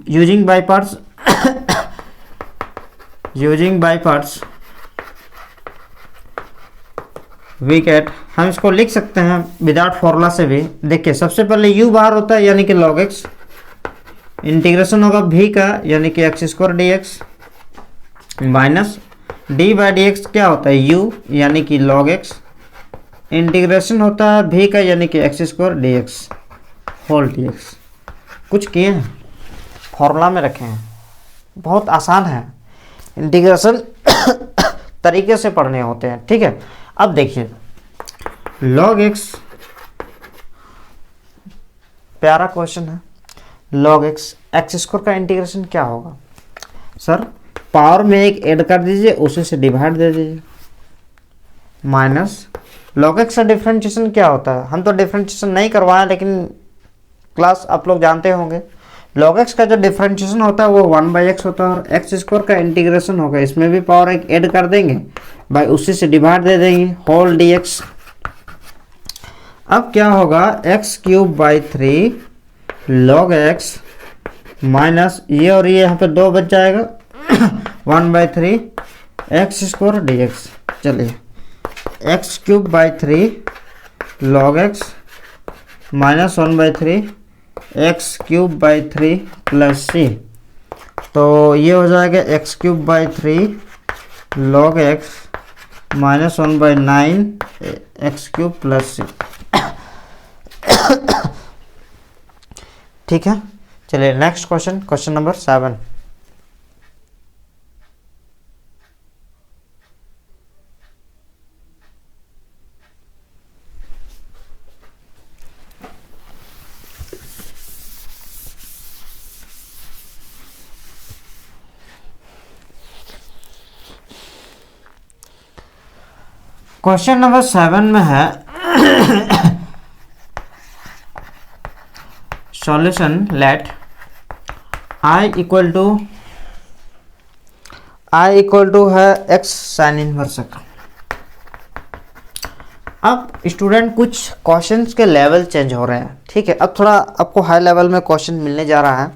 Using by parts we get, हम इसको लिख सकते हैं विदाउट फॉर्मूला से भी। देखिए सबसे पहले u बाहर होता है यानी कि log x, इंटीग्रेशन होगा v का यानी कि x² dx माइनस d/dx क्या होता है u यानी कि log x, इंटीग्रेशन होता है v का यानी कि x² dx होल dx। कुछ किए हैं, फॉर्मूला में रखे हैं, बहुत आसान है, इंटीग्रेशन तरीके से पढ़ने होते हैं, ठीक है। अब देखिए log x, प्यारा क्वेश्चन है। log x x² का इंटीग्रेशन क्या होगा सर, पावर में एक ऐड कर दीजिए, उसी से डिवाइड दे दीजिए, माइनस log x का डिफरेंशिएशन क्या होता है। हम तो डिफरेंशिएशन नहीं करवाए लेकिन क्लास आप लोग जानते होंगे। log x का जो डिफरेंशिएशन होता है वो 1/x होता है और x² का इंटीग्रेशन होगा, इसमें भी पावर एक ऐड कर देंगे, भाई उसी से डिवाइड दे देंगे, होल dx। अब क्या होगा x³ 3 log x माइनस ये और ये यहाँ पे 2 बच जाएगा 1/3 x² dx। चलिए x³ 3 log x minus 1/3 x³ plus c। तो ये हो जाएगा x³ 3 log x minus 1/9 x³ plus c। ठीक है, चलिए next question, question number 7। Question number 7 में है solution let I equal to है x साइन इनवर्स। अब स्टूडेंट कुछ क्वेश्चंस के लेवल चेंज हो रहे हैं, ठीक है। अब थोड़ा आपको हाई लेवल में क्वेश्चन मिलने जा रहा है।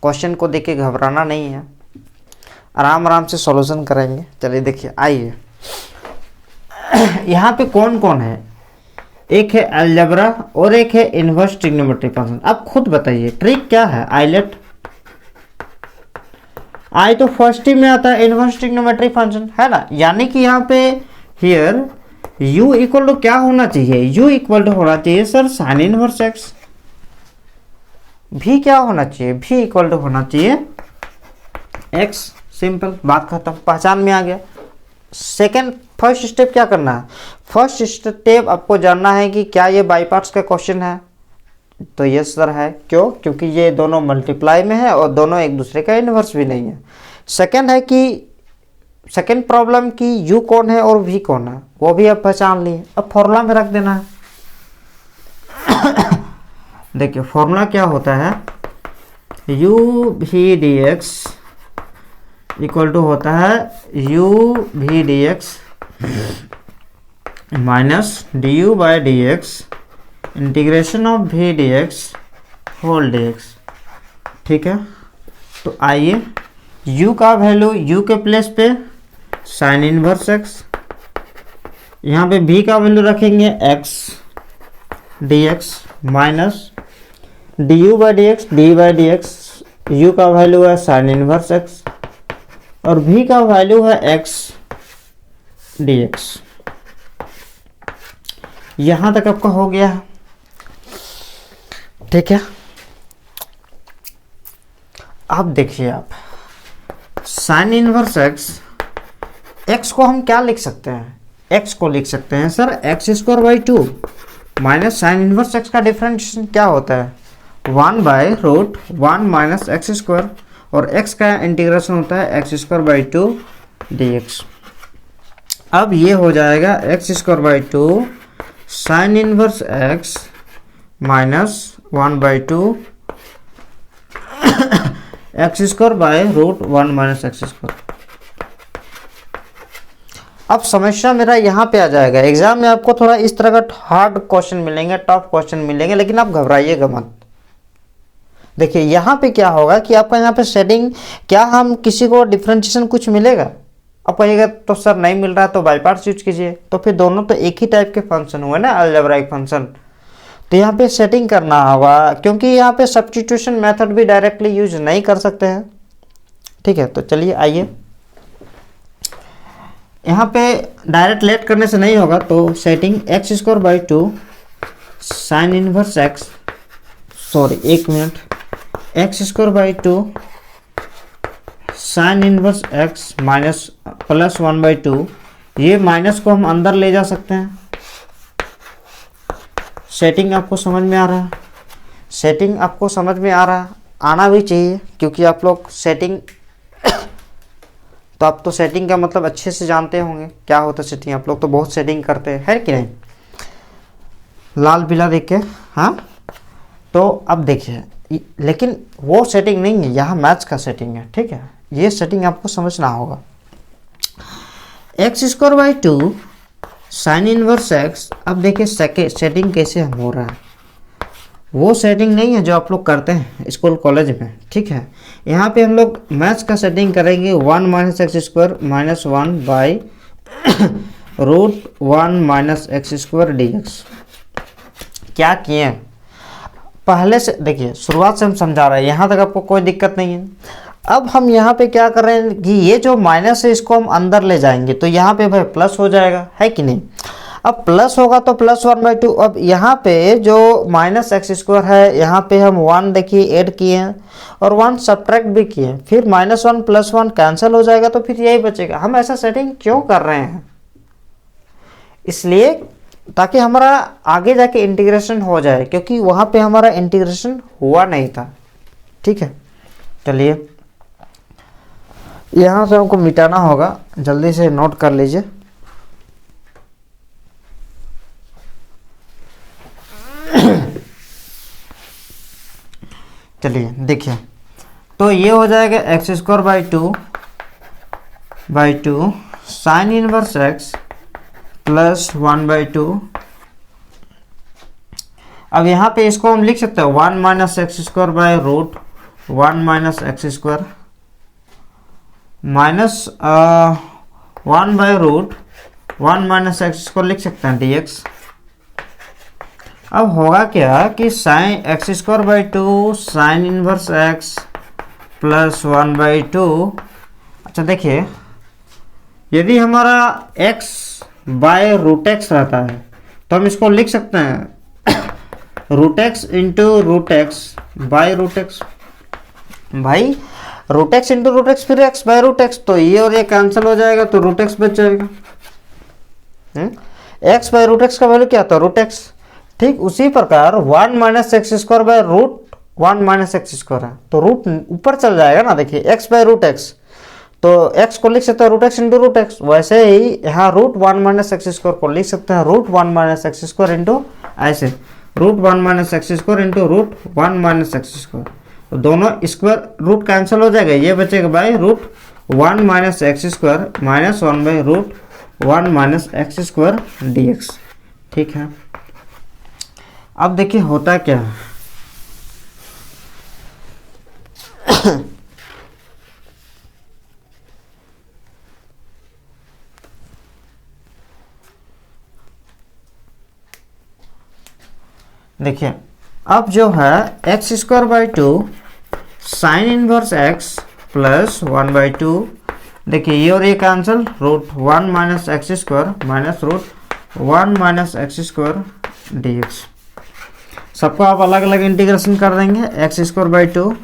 क्वेश्चन को देख के घबराना नहीं है, आराम आराम से सॉल्यूशन करेंगे। चलिए देखिए, आइए यहाँ पे कौन कौन है, एक है अलजेब्रा और एक है इनवर्स ट्रिग्नोमेट्री फंक्शन। अब खुद बताइए ट्रिक क्या है। आइलेट आई तो फर्स्ट ही में आता है इनवर्स ट्रिग्नोमेट्री फंक्शन, है ना। यानी कि यहाँ पे हियर u इक्वल टू क्या होना चाहिए, u इक्वल टू होना चाहिए सर साइन इनवर्स एक्स। भी क्या होना चाहिए, भी इक्वल टू होना चाहिए x। सिंपल, बात खत्म, पहचान में आ गया। सेकेंड, फर्स्ट स्टेप क्या करना है। फर्स्ट स्टेप आपको जानना है कि क्या ये बाई पार्ट्स का क्वेश्चन है, तो यस सर है। क्यों, क्योंकि ये दोनों मल्टीप्लाई में है और दोनों एक दूसरे का इन्वर्स भी नहीं है। सेकेंड है कि सेकेंड प्रॉब्लम की u कौन है और v कौन है, वो भी आप पहचान लिए। अब फॉर्मूला में रख देना है। देखिए फॉर्मूला क्या होता है, u v dx equal to होता है u v dx minus du by dx integration of v dx whole dx। ठीक है, तो आइए u का वैल्यू u के प्लेस पे साइन इनवर्स x, यहाँ पे v का वैल्यू रखेंगे x dx minus du by dx d by dx, u का वैल्यू है साइन इनवर्स x और v का वैल्यू है x dx। यहां तक आपका हो गया है। ठीक है, अब देखिए आप साइन इनवर्स x को हम क्या लिख सकते हैं, x को लिख सकते हैं sir x square by 2 minus sine inverse x का डिफरेंशिएशन क्या होता है 1 by root 1 minus x square और x का इंटीग्रेशन होता है एक्स स्क्वायर बाई 2 dx। अब ये हो जाएगा x square by 2 sine inverse x minus 1 by 2 x square by root 1 minus x square. अब समस्या मेरा यहाँ पे आ जाएगा। एग्जाम में आपको थोड़ा इस तरह का हार्ड क्वेश्चन मिलेंगे, टफ क्वेश्चन मिलेंगे, लेकिन आप घबराइएगा मत। देखिए यहाँ पे क्या होगा कि आपका यहाँ पे सेटिंग क्या, हम किसी को डिफरेंशिएशन कुछ मिलेगा, आप कहिएगा तो सर नहीं मिल रहा तो बाई पार्ट्स यूज कीजिए, तो फिर दोनों तो एक ही टाइप के फंक्शन हुए ना, अलजेब्राइक फंक्शन। तो यहाँ पे सेटिंग करना होगा, क्योंकि यहाँ पे सब्स्टिट्यूशन मेथड भी डायरेक्टली यूज नहीं कर सकते हैं। ठीक है, तो चलिए आइए यहाँ पे डायरेक्ट लेट करने से नहीं होगा, तो setting x square by 2 sine inverse x, sorry एक minute, x square by 2 sine inverse x minus plus 1 by 2, ये माइनस को हम अंदर ले जा सकते हैं। सेटिंग आपको समझ में आ रहा है, सेटिंग आपको समझ में आ रहा है, आना भी चाहिए, क्योंकि आप लोग सेटिंग तो आप तो सेटिंग का मतलब अच्छे से जानते होंगे क्या होता है सेटिंग। आप लोग तो बहुत सेटिंग करते हैं, है कि नहीं, लाल पीला देख के। हाँ, तो अब देखिए, लेकिन वो सेटिंग नहीं है, यहाँ मैथ्स का सेटिंग है। ठीक है, ये सेटिंग आपको समझना होगा। X square by 2 sine inverse x. अब देखिए सेटिंग कैसे हम हो रहा है, वो सेटिंग नहीं है जो आप लोग करते हैं स्कूल कॉलेज में। ठीक है, यहाँ पे हम लोग मैथ्स का सेटिंग करेंगे 1 minus x square minus 1 by root 1 minus x square dx। क्या किए पहले से, देखिए शुरुआत से हम समझा रहे हैं, यहाँ तक आपको कोई दिक्कत नहीं है। अब हम यहाँ पे क्या कर रहे हैं कि ये जो माइनस है इसको हम अंदर ले जाएंगे, तो यहाँ पे भाई प्लस हो जाएगा, है कि नहीं। अब प्लस होगा तो प्लस 1 बाई 2। अब यहाँ पे जो माइनस एक्स स्क्वायर है, यहाँ पे हम 1 देखिए ऐड किए हैं और 1 सब्ट्रैक्ट भी किए हैं, फिर माइनस 1 प्लस 1 कैंसिल हो जाएगा, तो फिर यही बचेगा। हम ऐसा सेटिंग क्यों कर रहे हैं, इसलिए ताकि हमारा आगे जाके इंटीग्रेशन हो जाए, क्योंकि वहाँ पे हमारा इंटीग्रेशन हुआ नहीं था। ठीक है, चलिए यहाँ से हमको मिटाना होगा, जल्दी से नोट कर लीजिए। चलिए देखिए, तो ये हो जाएगा x square by 2 sine inverse x plus 1 by 2। अब यहाँ पे इसको हम लिख सकते हैं 1 minus x square by root 1 minus x square minus 1 by root 1 minus x square लिख सकते हैं dx। अब होगा क्या कि sine x square by two sine inverse x plus 1/2। अच्छा देखिए, यदि हमारा x बाय रूट एक्स रहता है तो हम इसको लिख सकते हैं root x into root x by root x. भाई root x into root x फिर एक्स बाय रूट एक्स, तो ये और ये कैंसिल हो जाएगा तो रूट एक्स बच जाएगा। एक्स बाय रूट एक्स का वैल्यू क्या था? Root x. ठीक उसी प्रकार 1 minus x square by root 1 minus x square है तो रूट ऊपर चल जाएगा ना। देखिए एक्स बाय रूट एक्स, तो x को लिख सकते हैं root x into root x, वैसे ही यहाँ रूट 1 माइनस एक्स स्क्वायर को लिख सकते हैं root 1 minus x square into ऐसे root 1 minus x square into root 1 minus x square. तो दोनों स्क्वायर रूट कैंसिल हो जाएगा, ये बचेगा by root 1 minus x square minus 1 by root 1 minus x square d x. ठीक है, अब देखिए होता क्या है। देखिए अब जो है x square by two sine inverse x plus 1/2। देखिए ये और ये cancel, root 1 minus x square minus root 1 minus x square d x. सबको आप अलग अलग इंटीग्रेशन कर देंगे। X square by two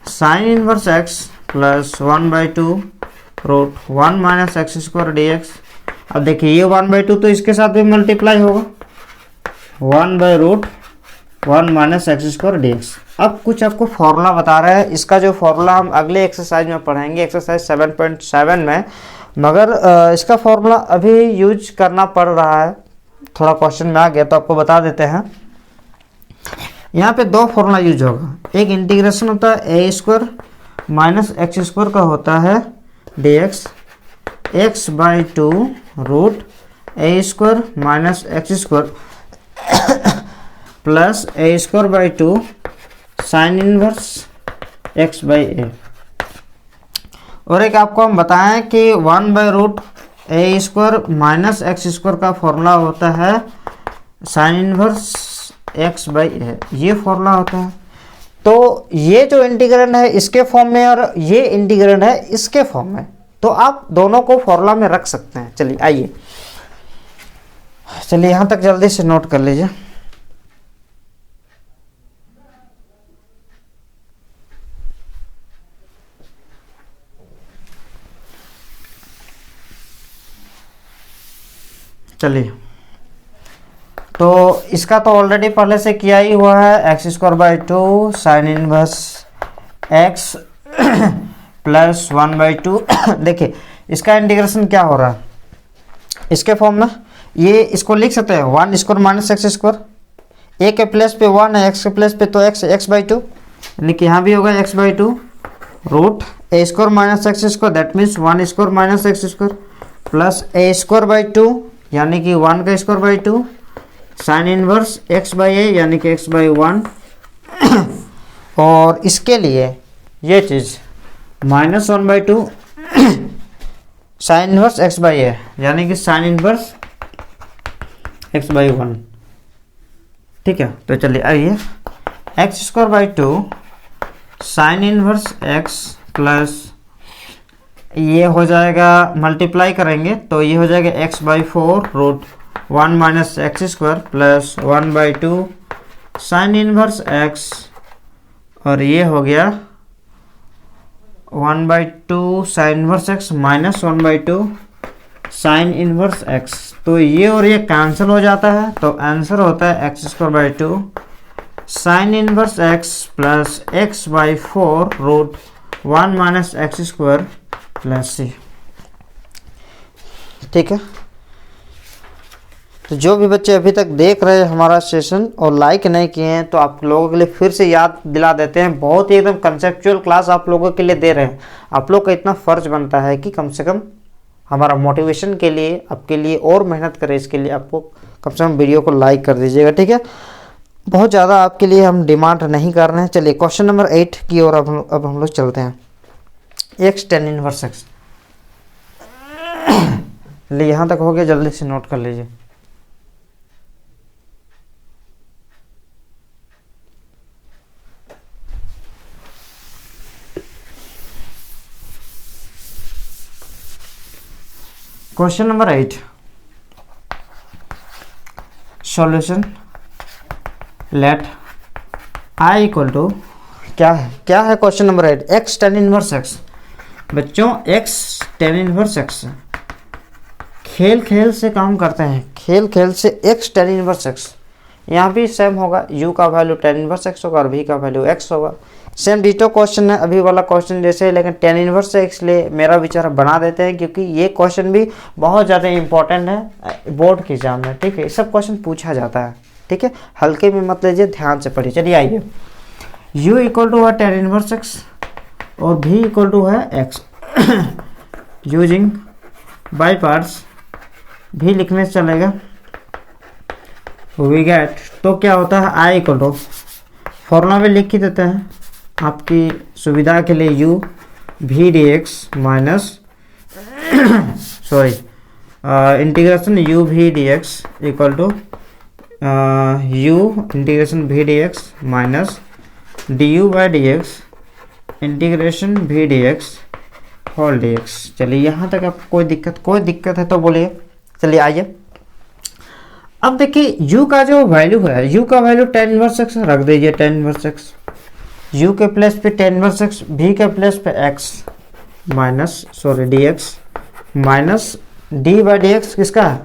sine inverse x plus 1/2 root 1 minus x square d x. अब देखिए ये 1/2 तो इसके साथ भी मल्टीप्लाई होगा 1 by root 1 minus x square d x. अब कुछ आपको फॉर्मूला बता रहा है, इसका जो फॉर्मूला हम अगले एक्सरसाइज में पढ़ेंगे, एक्सरसाइज 7.7 में, मगर इसका फॉर्मूला अभी यूज करना पड़ रहा है, थोड़ा क्वेश्चन में आ गया तो आपको बता देते हैं। यहाँ पे दो फॉर्मूला यूज होगा, एक इंटीग्रेशन होता है a square minus x square का होता है d x, x by two root a square minus x square plus a square by two sine inverse x by a. और एक आपको हम बताएं कि 1 by root a square minus x square का फॉर्मूला होता है sine inverse x by a, ये फॉर्मूला होता है। तो ये जो इंटीग्रेंड है इसके फॉर्म में और ये इंटीग्रेंड है इसके फॉर्म में, तो आप दोनों को फॉर्मूला में रख सकते हैं। चलिए आइए, चलिए यहाँ तक जल्दी से नोट कर लीजिए। चलिए, तो इसका तो ऑलरेडी पहले से किया ही हुआ है, x square by two sine inverse x plus 1/2। देखिए इसका इंटीग्रेशन क्या हो रहा है इसके फॉर्म में, ये इसको लिख सकते हैं 1 स्क्वायर माइनस एक्स स्क्वायर, ए के प्लेस पे 1 है, एक्स के प्लेस पे तो एक्स बाई टू, यानी कि यहाँ भी होगा x by two root a square minus x square, that means 1 square minus x square plus a square by two यानी कि 1 का square by two sine inverse x by a यानी कि एक्स बाई 1। और इसके लिए ये चीज़ minus 1/2 sine inverse x by a यानी कि साइन इनवर्स एक्स बाई 1। ठीक है, तो चलिए आइए, x square by two sine inverse x plus ये हो जाएगा, मल्टीप्लाई करेंगे तो ये हो जाएगा x by 4 root 1 minus x square plus 1/2 sine inverse x, और ये हो गया 1/2 sine inverse x minus 1/2 sine inverse x. तो ये और ये कैंसिल हो जाता है, तो आंसर होता है x square by two sine inverse x plus x by 4 root 1 minus x square plus c. ठीक है, तो जो भी बच्चे अभी तक देख रहे हैं हमारा सेशन और लाइक नहीं किए हैं तो आप लोगों के लिए फिर से याद दिला देते हैं, बहुत ही एकदम कंसेप्चुअल क्लास आप लोगों के लिए दे रहे हैं। आप लोग का इतना फ़र्ज बनता है कि कम से कम हमारा मोटिवेशन के लिए आपके लिए और मेहनत करें, इसके लिए आपको कम से कम वीडियो को लाइक कर दीजिएगा। ठीक है, बहुत ज़्यादा आपके लिए हम डिमांड नहीं कर रहे हैं। चलिए क्वेश्चन नंबर 8 की ओर अब हम लोग चलते हैं। एक्स tan इनवर्स एक्स, यहाँ तक हो गया, जल्दी से नोट कर लीजिए। Question number 8 solution let I equal to क्या है question number 8, x tan inverse x. बच्चों एक्स टेन इनवर्स एक्स खेल से काम करते हैं, खेल से एक्स टेन इनवर्स एक्स, यहाँ भी सेम होगा, u का वैल्यू टेन इनवर्स एक्स होगा और v का वैल्यू x होगा। सेम डिटो क्वेश्चन है अभी वाला क्वेश्चन जैसे है, लेकिन टेन इनवर्स एक्स ले मेरा विचार बना देते हैं क्योंकि ये क्वेश्चन भी बहुत ज़्यादा इंपॉर्टेंट है बोर्ड के एग्जाम में। ठीक है, ये सब क्वेश्चन पूछा जाता है। ठीक है, हल्के में मत लीजिए, ध्यान से पढ़िए। चलिए आइए, u इक्वल टू है टेन इनवर्स एक्स और v इक्वल टू है x। यूजिंग बाई पार्ट्स भी लिखने से चलेगा, वी गेट, तो क्या होता है आई इक्वल टू, फॉर्मूला में लिख ही देते हैं आपकी सुविधा के लिए, u v dx minus sorry integration u v dx equal to u integration v dx minus du by dx integration v dx whole dx। चलिए यहाँ तक आपको कोई दिक्कत है तो बोलिए। चलिए आइए, अब देखिए u का जो वैल्यू है, u का वैल्यू टेन इनवर्स एक्स रख दीजिए, टेन इनवर्स एक्स, u के प्लेस पे टेन इनवर्स एक्स, v के प्लेस पे x minus sorry dx minus d by dx किसका है,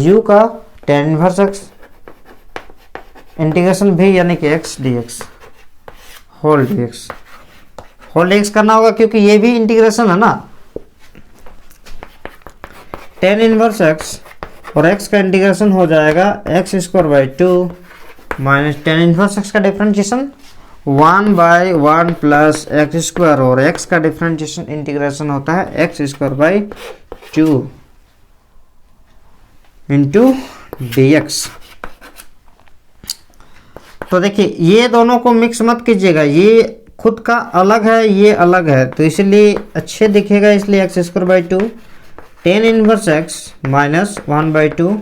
u का ten inverse x integration v यानी कि x dx होल dx करना होगा क्योंकि ये भी इंटीग्रेशन है ना। टेन इनवर्स एक्स और x का इंटीग्रेशन हो जाएगा x square by two minus tan inverse x का differentiation 1 by 1 plus x square और x का डिफरेंशिएशन इंटीग्रेशन होता है x square by two into dx। तो देखिए ये दोनों को मिक्स मत कीजिएगा, ये खुद का अलग है, ये अलग है, तो इसलिए अच्छे दिखेगा, इसलिए x square by two tan inverse x minus 1 by to.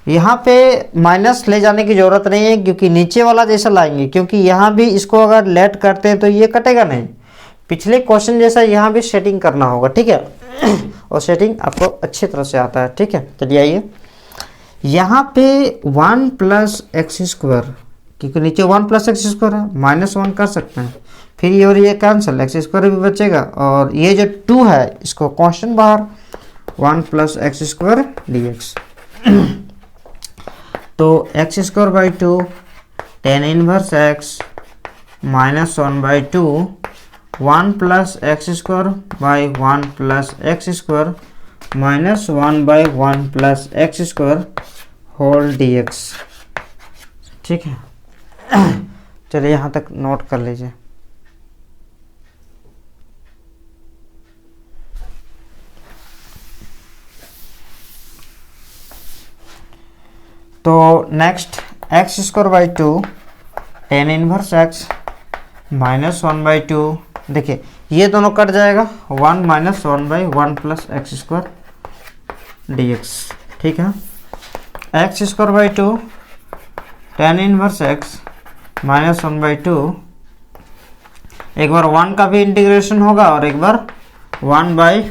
यहाँ पे माइनस ले जाने की जरूरत नहीं है क्योंकि नीचे वाला जैसा लाएंगे, क्योंकि यहाँ भी इसको अगर लेट करते हैं तो ये कटेगा नहीं, पिछले क्वेश्चन जैसा यहाँ भी सेटिंग करना होगा। ठीक है, और सेटिंग आपको अच्छी तरह से आता है। ठीक है, चलिए आइए, यहाँ पे 1 प्लस एक्स स्क्वायर, क्योंकि नीचे 1 प्लस एक्स स्क्वायर है, माइनस 1 कर सकते हैं, फिर ये और ये कैंसिल, एक्स स्क्वायर भी बचेगा और ये जो 2 है इसको कांस्टेंट बाहर 1 प्लस एक्स स्क्वायर dx। तो x square by two tan inverse x minus 1 by two 1 plus x square by 1 plus x square minus 1 by 1 plus x square whole dx। ठीक है, चलिए यहाँ तक नोट कर लीजिए। तो next x square by two tan inverse x minus 1 by to, देखिए ये दोनों कट जाएगा, 1 minus 1 by 1 plus x square dx। ठीक है, x square by two tan inverse x minus 1 by to, एक बार 1 का भी इंटीग्रेशन होगा और एक बार 1 बाई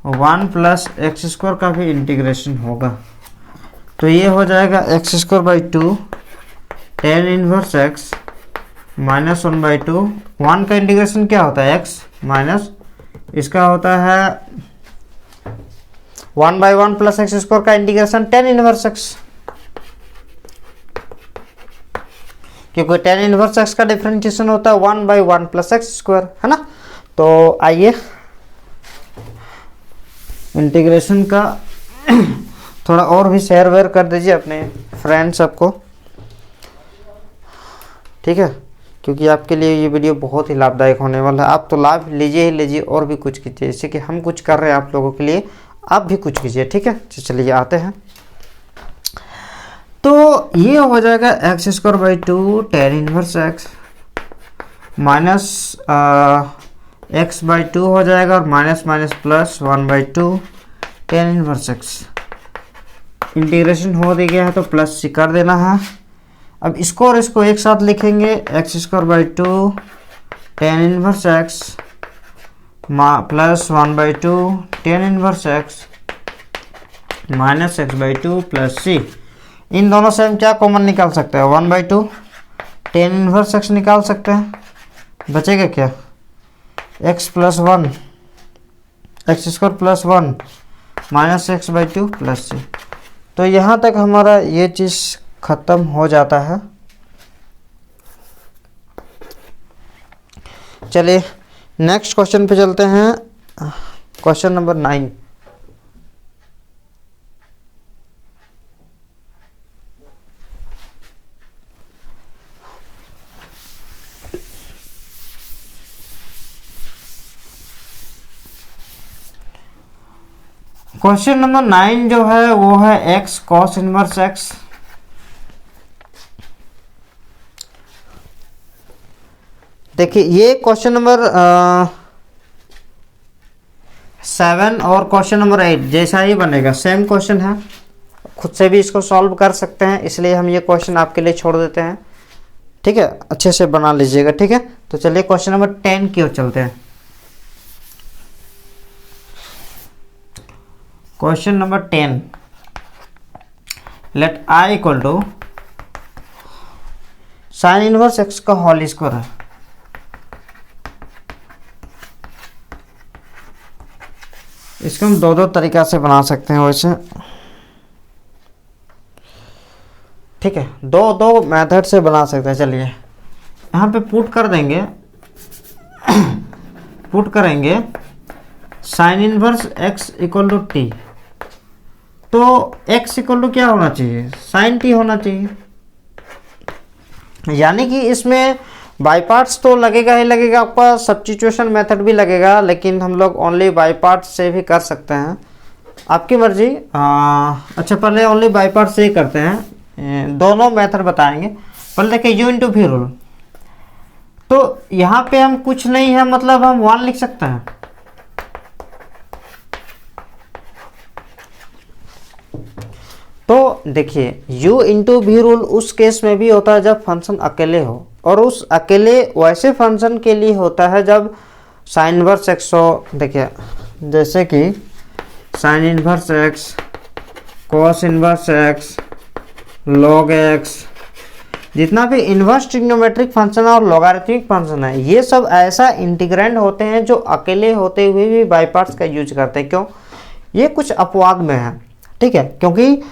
1 प्लस एक्स स्क्वायर का भी इंटीग्रेशन होगा, तो ये हो जाएगा x square by two tan inverse x minus 1 by two, 1 का इंटीग्रेशन क्या होता है x माइनस इसका होता है 1 बाई 1 प्लस एक्स स्क्वायर का इंटीग्रेशन टेन इनवर्स एक्स, क्योंकि टेन इनवर्स एक्स का डिफरेंशिएशन होता है 1 बाई 1 प्लस एक्स स्क्वायर, है ना। तो आइए इंटीग्रेशन का थोड़ा और भी शेयर वेयर कर दीजिए अपने फ्रेंड सबको। ठीक है, क्योंकि आपके लिए ये वीडियो बहुत ही लाभदायक होने वाला है। आप तो लाभ लीजिए ही लीजिए और भी कुछ कीजिए, जैसे कि हम कुछ कर रहे हैं आप लोगों के लिए, आप भी कुछ कीजिए। ठीक है, चलिए आते हैं। तो ये हो जाएगा x square by two tan inverse x minus x by to हो जाएगा और minus minus plus 1 by two tan inverse x, integration हो गया है तो प्लस सी कर देना है। अब इसको और इसको एक साथ लिखेंगे, x square by two tan inverse x plus 1 by two tan inverse x minus x by two plus c. इन दोनों से हम क्या कॉमन निकाल सकते हैं, 1/2 टेन इनवर्स एक्स निकाल सकते हैं। बचेगा क्या, x plus one, x square plus one minus x by two plus सी। तो यहाँ तक हमारा ये चीज़ ख़त्म हो जाता है। चलिए नेक्स्ट क्वेश्चन पे चलते हैं, क्वेश्चन नंबर 9। क्वेश्चन नंबर 9 जो है वो है एक्स कॉस इनवर्स एक्स। देखिए ये क्वेश्चन नंबर 7 और क्वेश्चन नंबर 8 जैसा ही बनेगा, सेम क्वेश्चन है, खुद से भी इसको सॉल्व कर सकते हैं, इसलिए हम ये क्वेश्चन आपके लिए छोड़ देते हैं। ठीक है, अच्छे से बना लीजिएगा। ठीक है, तो चलिए क्वेश्चन नंबर 10 की ओर चलते हैं। Question number 10, let I equal to sine inverse x का होल स्क्वायर है। इसको हम दो तरीका से बना सकते हैं वैसे। ठीक है, दो मेथड से बना सकते हैं। चलिए यहाँ पे पुट कर देंगे, पुट करेंगे sine inverse x equal to t. तो x इक्वल टू क्या होना चाहिए, साइन टी होना चाहिए। यानी कि इसमें बाई पार्ट्स तो लगेगा ही लगेगा, आपका सब्स्टिट्यूशन मेथड भी लगेगा, लेकिन हम लोग ओनली बाई पार्ट्स से भी कर सकते हैं, आपकी मर्जी। अच्छा पहले ओनली बाई पार्ट्स से ही करते हैं, दोनों मेथड बताएंगे। पहले देखिए u इंटू वी रूल। तो यहाँ पे हम कुछ नहीं है, मतलब हम 1 लिख सकते हैं। तो देखिए u इंटू वी रूल उस केस में भी होता है जब फंक्शन अकेले हो, और उस अकेले वैसे फंक्शन के लिए होता है जब साइन इनवर्स एक्स हो। देखिए जैसे कि sine inverse x, cos inverse x, log x, जितना भी इनवर्स ट्रिग्नोमेट्रिक फंक्शन और लॉगरिथमिक फंक्शन है, ये सब ऐसा इंटीग्रेंड होते हैं जो अकेले होते हुए भी बाई पार्ट्स का यूज करते हैं। क्यों, ये कुछ अपवाद में है। ठीक है, क्योंकि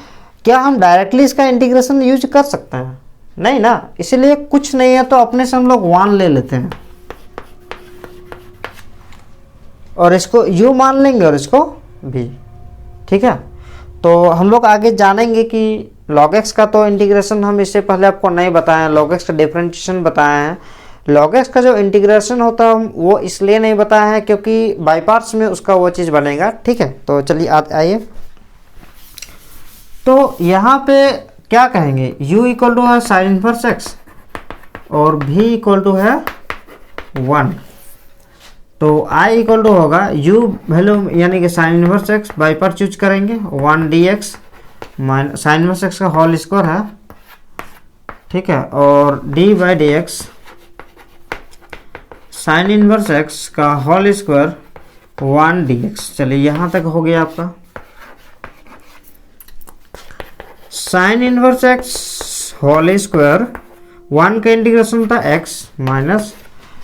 क्या हम डायरेक्टली इसका इंटीग्रेशन यूज कर सकते हैं, नहीं ना, इसीलिए कुछ नहीं है तो अपने से हम लोग 1 ले लेते हैं और इसको u मान लेंगे और इसको v। ठीक है, तो हम लोग आगे जानेंगे कि log x का तो इंटीग्रेशन हम इससे पहले आपको नहीं बताए, log x का डिफरेंशिएशन बताए हैं। log x का जो इंटीग्रेशन होता है वो इसलिए नहीं बताया है क्योंकि बाई पार्ट्स में उसका वो चीज़ बनेगा। ठीक है, तो चलिए आइए, तो यहाँ पे क्या कहेंगे, u इक्वल टू है साइन इनवर्स एक्स और v इक्वल टू है 1। तो i इक्वल टू होगा u वैल्यू यानी कि साइन इनवर्स एक्स बाई पर चूज करेंगे 1 dx minus sine inverse x का होल स्क्वायर है। ठीक है, और d by D x sine inverse x का होल स्क्वायर 1 dx। चलिए यहाँ तक हो गया आपका। Sine inverse x whole square 1 का इंटीग्रेशन था x माइनस,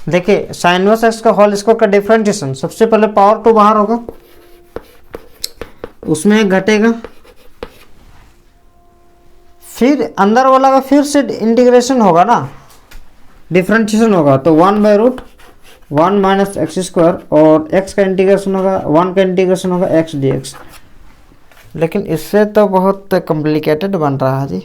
देखिए साइन इनवर्स एक्स का होल स्क्वायर का डिफरेंशिएशन, सबसे पहले पावर 2 बाहर होगा, उसमें एक घटेगा, फिर अंदर वाला का फिर से इंटीग्रेशन होगा ना, डिफरेंशिएशन होगा, तो 1/√1 माइनस एक्स स्क्वायर, और x का इंटीग्रेशन होगा, 1 का इंटीग्रेशन होगा x dx। लेकिन इससे तो बहुत कॉम्प्लिकेटेड बन रहा है जी।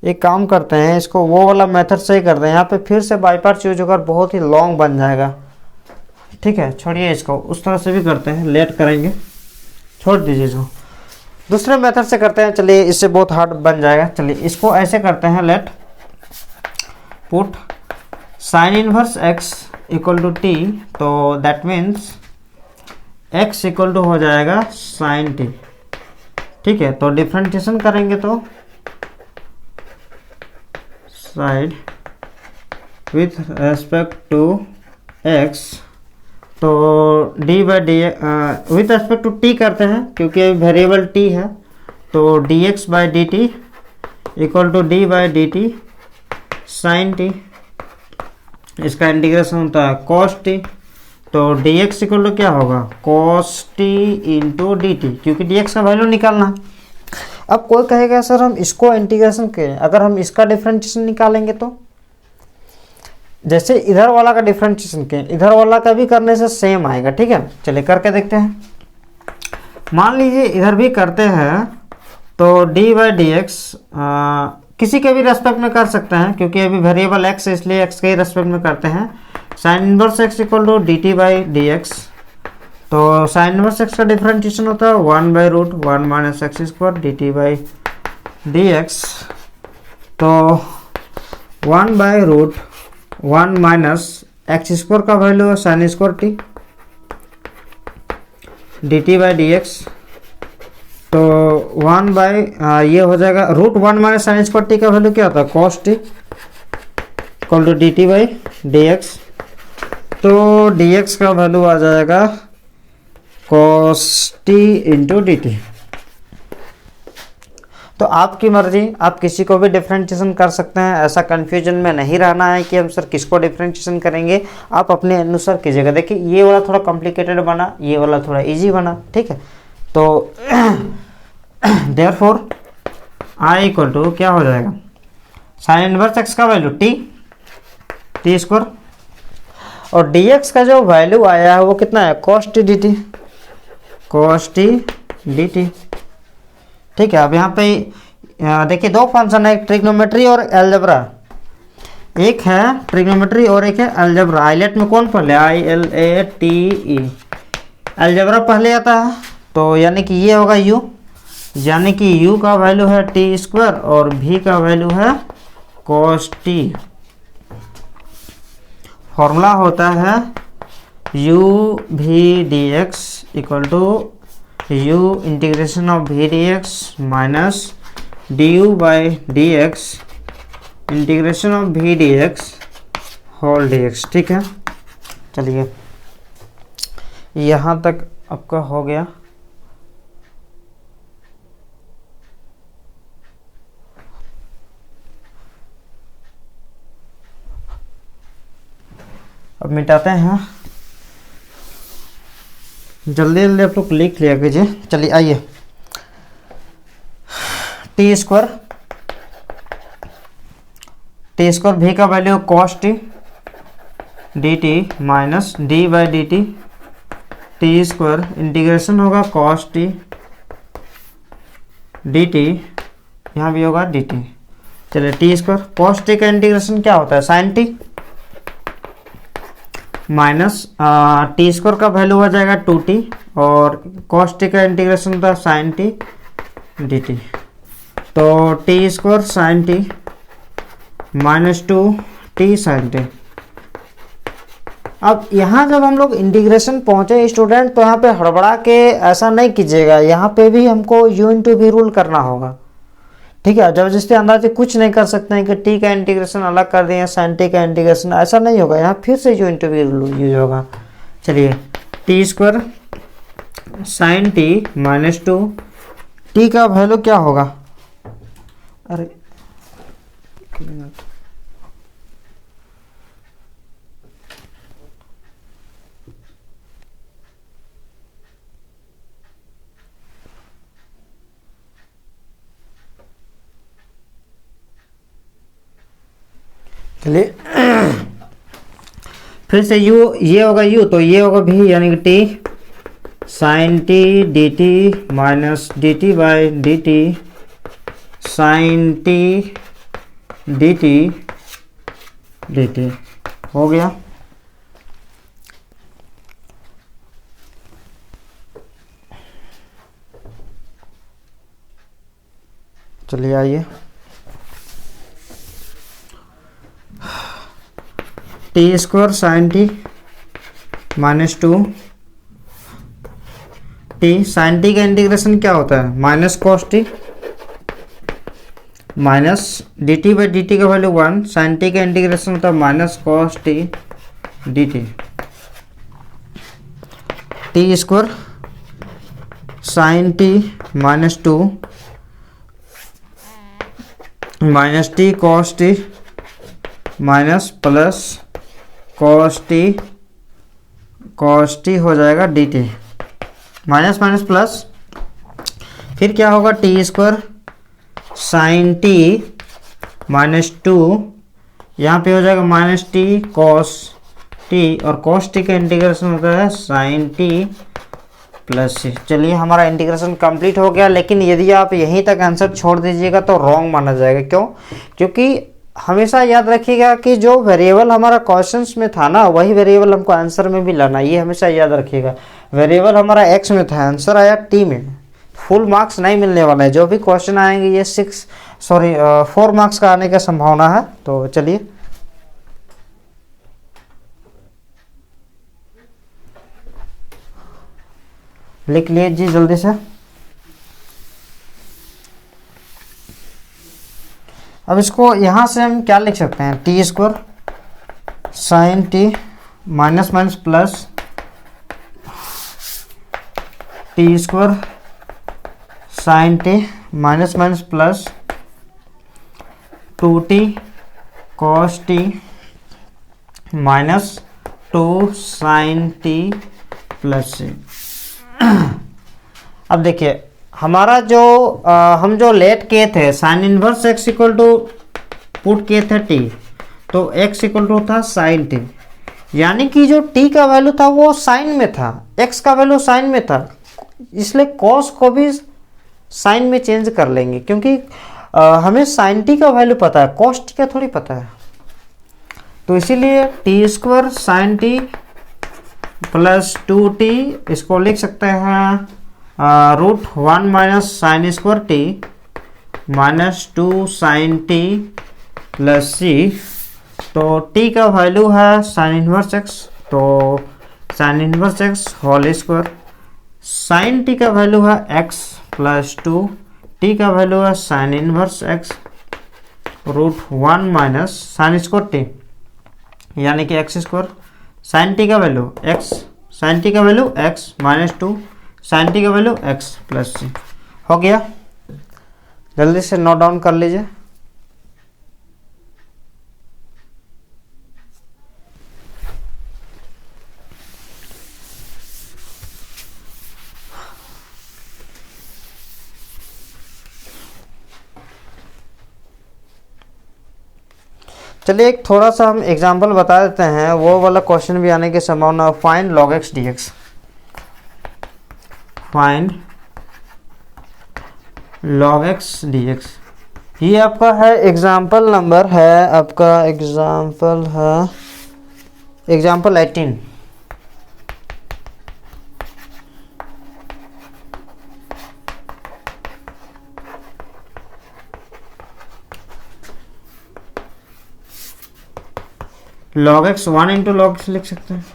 एक काम करते हैं, इसको वो वाला मेथड से ही करते हैं, यहाँ पे फिर से बाई पार्ट्स यूज होकर बहुत ही लॉन्ग बन जाएगा। ठीक है, छोड़िए इसको, उस तरह से भी करते हैं, लेट करेंगे, छोड़ दीजिए इसको, दूसरे मेथड से करते हैं। चलिए इससे बहुत हार्ड बन जाएगा। चलिए इसको ऐसे करते हैं, let put sine inverse x equal to t, तो that means x equal to हो जाएगा साइन टी। ठीक है, तो डिफरेंशिएशन करेंगे तो side with respect to x तो d by d with respect to t करते हैं क्योंकि वेरिएबल टी है, तो d x by d t equal to d by d t sine t, इसका इंटीग्रेशन होता है कॉस टी, तो डी एक्स इक्वल टू क्या होगा cos t into d t, क्योंकि डी एक्स का वैल्यू निकालना है। अब कोई कहेगा सर हम इसको इंटीग्रेशन करें, अगर हम इसका डिफरेंशिएशन निकालेंगे तो जैसे इधर वाला का डिफरेंशिएशन करें, इधर वाला का भी करने से सेम आएगा। ठीक है, चलिए करके देखते हैं। मान लीजिए इधर भी करते हैं तो डी बाई डी एक्स किसी के भी रेस्पेक्ट में कर सकते हैं क्योंकि अभी वेरिएबल एक्स है इसलिए एक्स के ही रेस्पेक्ट में करते हैं। Sine inverse x equal to d t by D x, तो साइन इनवर्स एक्स का डिफरेंशिएशन होता है 1/√1 minus x square d t by D x, तो 1/√1 माइनस एक्स स्क्वायर का वैल्यू है sine square t d t by D x, तो 1 by ये हो जाएगा √1 माइनस साइन स्क्वायर टी का वैल्यू क्या होता है cos t equal to d t by D x, तो डी एक्स का वैल्यू आ जाएगा cos t into d t. तो आपकी मर्जी, आप किसी को भी डिफरेंशिएशन कर सकते हैं, ऐसा कंफ्यूजन में नहीं रहना है कि हम सर किसको डिफरेंशिएशन करेंगे, आप अपने अनुसार कीजिएगा। देखिए ये वाला थोड़ा कॉम्प्लिकेटेड बना, ये वाला थोड़ा इजी बना। ठीक है, तो देयरफॉर आई इक्वल टू क्या हो जाएगा साइन इनवर्स एक्स का वैल्यू टी स्क्वायर, और डी एक्स का जो वैल्यू आया है वो कितना है cos t d T, cos t d T. ठीक है, अब यहाँ पे देखिए दो फंक्शन है, एक ट्रिग्नोमेट्री और अलजेब्रा, एक है ट्रिग्नोमेट्री और एक है अलजेब्रा। आइलेट में कौन पहले ILATE, अलजेब्रा पहले आता है, तो यानी कि ये होगा u, यानी कि u का वैल्यू है टी स्क्वायर और v का वैल्यू है cos t। फॉर्मूला होता है u v dx equal to u integration of v dx minus du by dx integration of v dx whole dx। ठीक है, चलिए यहाँ तक आपका हो गया। अब मिटाते हैं, जल्दी जल्दी आप लोग लिख लिया कीजिए। चलिए आइए, टी स्क्वायर भी का value cos t d t minus d by d t t square integration होगा कॉस टी डी टी, यहाँ भी होगा डी टी। चलिए टी स्क्वायर कॉस टी का इंटीग्रेशन क्या होता है sine t minus t square का वैल्यू हो जाएगा 2t और कॉस टी का इंटीग्रेशन होता है साइन टी डी टी, तो t square sine t minus 2t sine t. अब यहाँ जब हम लोग इंटीग्रेशन पहुँचे स्टूडेंट, तो यहाँ पे हड़बड़ा के ऐसा नहीं कीजिएगा, यहाँ पे भी हमको u इंटू वी रूल करना होगा। ठीक है, जबरदस्ती अंदाजे कुछ नहीं कर सकते हैं कि टी का इंटीग्रेशन अलग कर दिए साइन टी का इंटीग्रेशन, ऐसा नहीं होगा, यहाँ फिर से u into we rule use होगा। चलिए t square sine t minus 2 t का वैल्यू क्या होगा, अरे चलिए फिर से u, ये होगा u तो ये होगा v, यानी कि t sine t d t minus d t by d t sine t d t हो गया। चलिए आइए, t square sine t minus 2 t, sine t का इंटीग्रेशन क्या होता है minus cos t minus d t by d t का value 1, sine t का इंटीग्रेशन होता है minus cos t d t. T square sine t minus 2 minus t cos t minus plus cos T हो जाएगा d t, minus minus plus, फिर क्या होगा T square sine t minus 2, यहाँ पे हो जाएगा माइनस टी कॉस टी, और कॉस टी का इंटीग्रेशन होता है साइन टी प्लस सी। चलिए हमारा इंटीग्रेशन कंप्लीट हो गया, लेकिन यदि आप यहीं तक आंसर छोड़ दीजिएगा तो रॉन्ग माना जाएगा। क्यों? क्योंकि हमेशा याद रखिएगा कि जो वेरिएबल हमारा क्वेश्चंस में था ना, वही वेरिएबल हमको आंसर में भी लाना, ये हमेशा याद रखिएगा। वेरिएबल हमारा एक्स में था, आंसर आया टी में, फुल मार्क्स नहीं मिलने वाला है। जो भी क्वेश्चन आएंगे ये 4 मार्क्स का आने का संभावना है। तो चलिए लिख लीजिए जल्दी से। अब इसको यहां से हम क्या लिख सकते हैं, t square sine t minus minus plus t square sine t minus minus plus 2t cos t minus 2 sine t plus c. अब देखिए हमारा जो हम जो लेट किए थे sine inverse x equal to put किए थे टी, तो एक्स इक्वल टू था साइन टी, यानी कि जो टी का वैल्यू था वो साइन में था, एक्स का वैल्यू साइन में था, इसलिए कॉस को भी साइन में चेंज कर लेंगे, क्योंकि हमें साइन टी का वैल्यू पता है, कॉस टी का थोड़ी पता है। तो इसीलिए t square sine t plus 2t, इसको लिख सकते हैं √1 minus sine square t minus 2 sine t plus सी। तो t का वैल्यू है साइन इनवर्स एक्स, तो sine inverse x whole square, sine t का वैल्यू है x प्लस 2, t का वैल्यू है sine inverse x √1 minus sine square t, यानी कि एक्स स्क्वायर, साइन टी का वैल्यू x, साइन टी का value x minus 2, sine t का value x plus c. हो गया, जल्दी से नोट डाउन कर लीजिए। चलिए एक थोड़ा सा हम एग्जाम्पल बता देते हैं, वो वाला क्वेश्चन भी आने की संभावना। Find log x dx, find log x dx, ये आपका है एग्जाम्पल नंबर है, आपका एग्जाम्पल है example 18। log x 1 into log x लिख सकते हैं।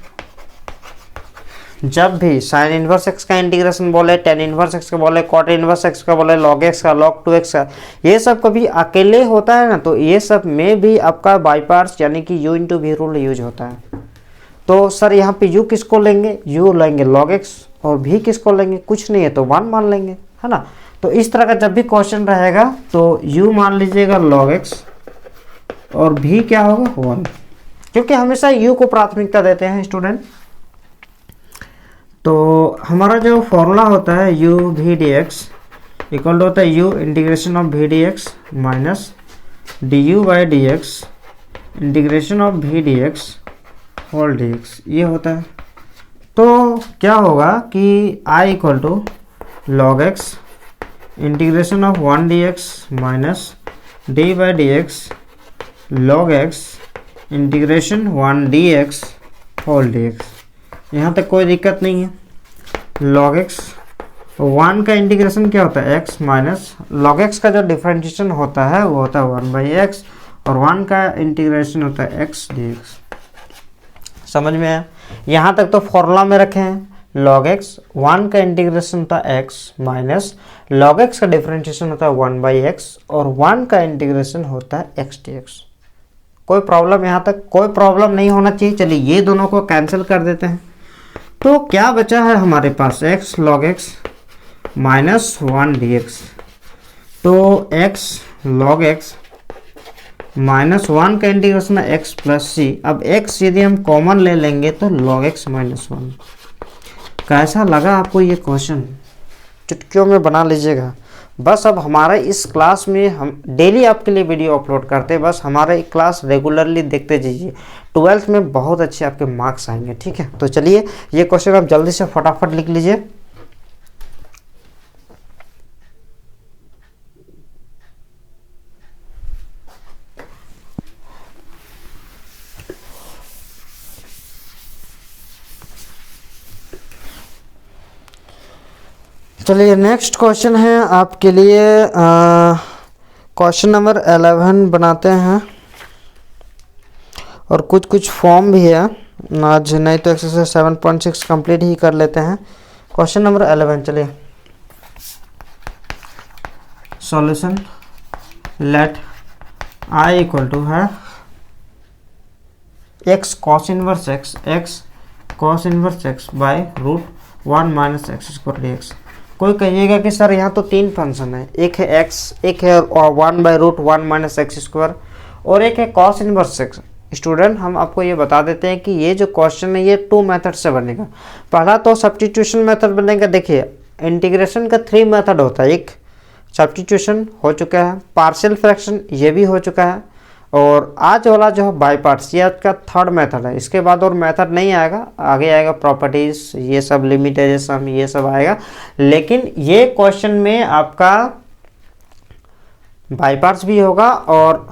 जब भी साइन इनवर्स एक्स का इंटीग्रेशन बोले, टेन इनवर्स एक्स का बोले, कॉट इनवर्स एक्स का बोले, log x का, log 2x का, ये सब कभी अकेले होता है ना, तो ये सब में भी आपका बाई पार्ट्स यानी कि u into we rule use होता है। तो सर यहाँ पे u किसको लेंगे, u लेंगे log x, और v किसको लेंगे, कुछ नहीं है तो 1 मान लेंगे, है ना। तो इस तरह का जब भी क्वेश्चन रहेगा तो u मान लीजिएगा log x और v क्या होगा 1, क्योंकि हमेशा u को प्राथमिकता देते हैं स्टूडेंट। तो हमारा जो फॉर्मूला होता है u v dx इक्वल होता है u integration of v dx minus du by dx integration of v dx whole dx, ये होता है। तो क्या होगा कि I equal to log x integration of 1 dx minus d by dx log x integration 1 dx whole dx, यहाँ तक कोई दिक्कत नहीं है। log x 1 का इंटीग्रेशन क्या होता है x माइनस log x का जो डिफरेंशिएशन होता है वो होता है 1 बाई एक्स, और 1 का इंटीग्रेशन होता है x dx। समझ में आया? यहाँ तक तो फॉर्मूला में रखे हैं। log x 1 का इंटीग्रेशन होता है x माइनस log x का डिफरेंशिएशन होता है 1 बाई एक्स, और 1 का इंटीग्रेशन होता है x dx। कोई प्रॉब्लम यहाँ तक? कोई प्रॉब्लम नहीं होना चाहिए। चलिए ये दोनों को कैंसिल कर देते हैं। तो क्या बचा है हमारे पास x log x minus 1 dx। तो x log x माइनस 1 का इंटीग्रेशन है x प्लस सी। अब x यदि हम कॉमन ले लेंगे तो log x माइनस 1। कैसा लगा आपको ये क्वेश्चन? चुटकियों में बना लीजिएगा। बस अब हमारा इस क्लास में हम डेली आपके लिए वीडियो अपलोड करते हैं, बस हमारा क्लास रेगुलरली देखते जाइए। 12th में बहुत अच्छे आपके मार्क्स आएंगे, ठीक है। तो चलिए ये क्वेश्चन आप जल्दी से फटाफट लिख लीजिए। चलिए नेक्स्ट क्वेश्चन है आपके लिए, क्वेश्चन नंबर 11 बनाते हैं और कुछ फॉर्म भी है आज, नहीं तो एक्सरसाइज 7.6 कंप्लीट ही कर लेते हैं। क्वेश्चन नंबर 11 चलिए। Solution let I equal to है x cos inverse x cos inverse x by root 1 minus x square d x. कोई कहिएगा कि सर यहाँ तो 3 फंक्शन है, एक है x, एक है 1 by root 1 minus x square और एक है कॉस इनवर्स एक्स। स्टूडेंट हम आपको ये बता देते हैं कि ये जो क्वेश्चन है ये 2 मेथड से बनेगा। पहला तो सब्स्टिट्यूशन मेथड बनेगा। देखिए इंटीग्रेशन का 3 मेथड होता है, एक सब्स्टिट्यूशन हो चुका है, पार्शियल फ्रैक्शन ये भी हो चुका है, और आज वाला जो है बाई पार्ट्स ये आपका थर्ड मेथड है। इसके बाद और मेथड नहीं आएगा, आगे आएगा प्रॉपर्टीज, ये सब लिमिटेशन ये सब आएगा। लेकिन ये क्वेश्चन में आपका बाई पार्ट्स भी होगा और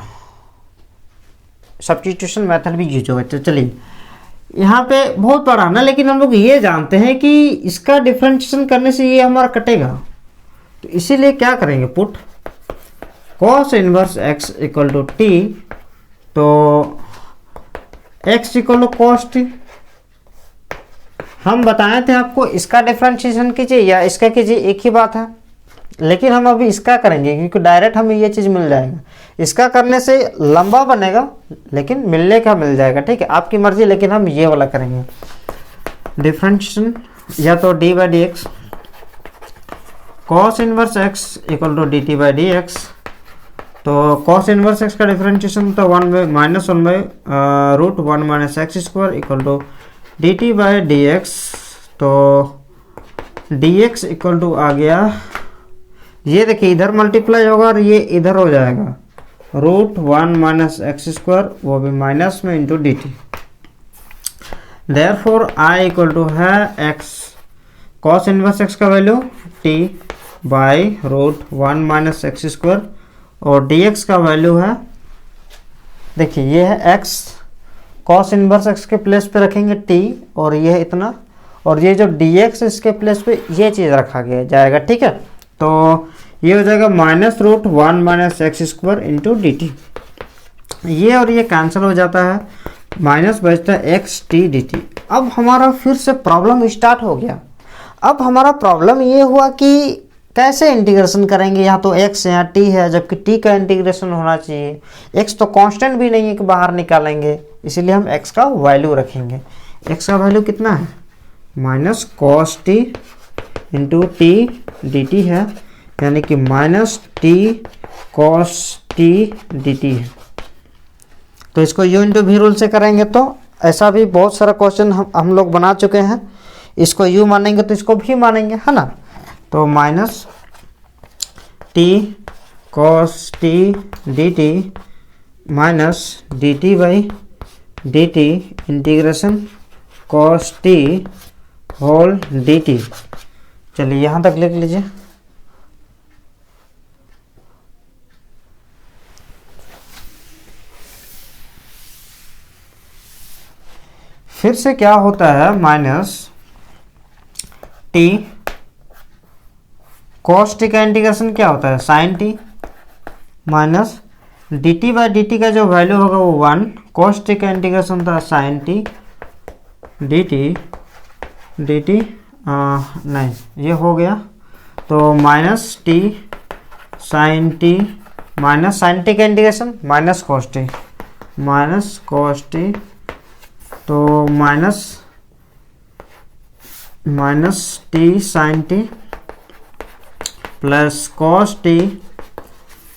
सब्स्टिट्यूशन मेथड भी यूज होगा। तो चलिए यहाँ पे बहुत बड़ा ना, लेकिन हम लोग ये जानते हैं कि इसका डिफरेंशिएशन करने से ये हमारा कटेगा, तो इसीलिए क्या करेंगे, put cos inverse x equal to t. तो x equal to cos t हम बताए थे आपको, इसका डिफरेंशिएशन कीजिए या इसका कीजिए, एक ही बात है। लेकिन हम अभी इसका करेंगे क्योंकि डायरेक्ट हमें ये चीज़ मिल जाएगा। इसका करने से लंबा बनेगा लेकिन मिलने का मिल जाएगा, ठीक है, आपकी मर्जी। लेकिन हम ये वाला करेंगे डिफरेंशिएशन, या तो d by D x cos inverse x equal to d t by D x. तो cos इनवर्स x का डिफरेंशिएशन तो 1 by minus 1 by root 1 minus x square equal to d t by D x. तो dx equal to आ गया, ये देखिए इधर multiply होगा और ये इधर हो जाएगा रूट 1 माइनस एक्स स्क्वायर, वो भी माइनस में into d t. Therefore I equal to है x cos इनवर्स x का value t by root 1 minus x square, और dx का वैल्यू है, देखिए ये है x cos इनवर्स x के प्लेस पे रखेंगे t, और ये है इतना, और ये जो dx इसके प्लेस पे ये चीज़ रखा गया जाएगा, ठीक है। तो ये हो जाएगा minus root 1 minus x square into d t. ये और ये कैंसिल हो जाता है, माइनस बचता है एक्स टी डी टी। अब हमारा फिर से प्रॉब्लम स्टार्ट हो गया। अब हमारा प्रॉब्लम ये हुआ कि कैसे इंटीग्रेशन करेंगे, यहाँ तो x यहाँ t है, जबकि t का इंटीग्रेशन होना चाहिए। x तो कांस्टेंट भी नहीं है कि बाहर निकालेंगे, इसीलिए हम x का वैल्यू रखेंगे। x का वैल्यू कितना है, minus cos t into T d T है, यानी कि minus t cos t d T है। तो इसको u इंटू वी रूल से करेंगे तो ऐसा भी बहुत सारा क्वेश्चन हम लोग बना चुके हैं। इसको u मानेंगे तो इसको भी मानेंगे, है ना। तो minus t cos t d t minus d t by d t integration cos t whole d t. चलिए यहाँ तक लिख लीजिए। फिर से क्या होता है, माइनस टी कॉस टी का इंटीग्रेशन क्या होता है, sine t, minus d t by d t का जो वैल्यू होगा वो 1, कॉस टी का इंटीग्रेशन था साइन टी डी टी नहीं ये हो गया, तो minus t sine t, minus sine t का इंटीग्रेशन माइनस कॉस टी, तो minus minus t sine t plus cos t,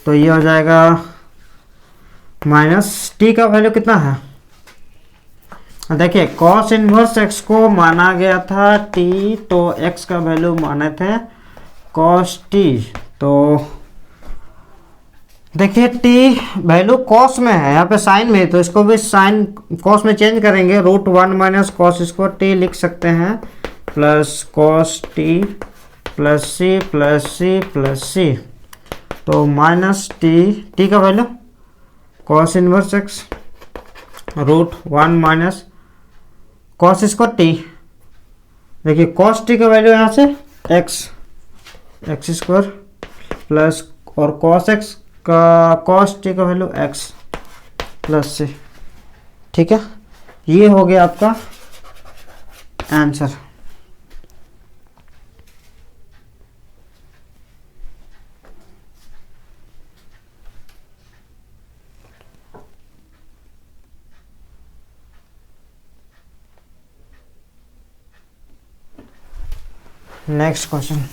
तो ये हो जाएगा माइनस टी का वैल्यू कितना है, देखिए कॉस इनवर्स एक्स को माना गया था टी, तो एक्स का वैल्यू माने थे कॉस टी। तो देखिए टी वैल्यू कॉस में है, यहाँ पे साइन में है, तो इसको भी साइन कॉस में चेंज करेंगे, root 1 minus cos square t लिख सकते हैं, plus cos t plus c plus c plus सी, तो माइनस टी का value cos inverse x root 1 minus cos square t, देखिए कॉस टी का वैल्यू यहाँ से एक्स स्क्वायर प्लस और कॉस एक्स का कॉस टी का वैल्यू एक्स प्लस सी, ठीक है, ये हो गया आपका answer. Next question,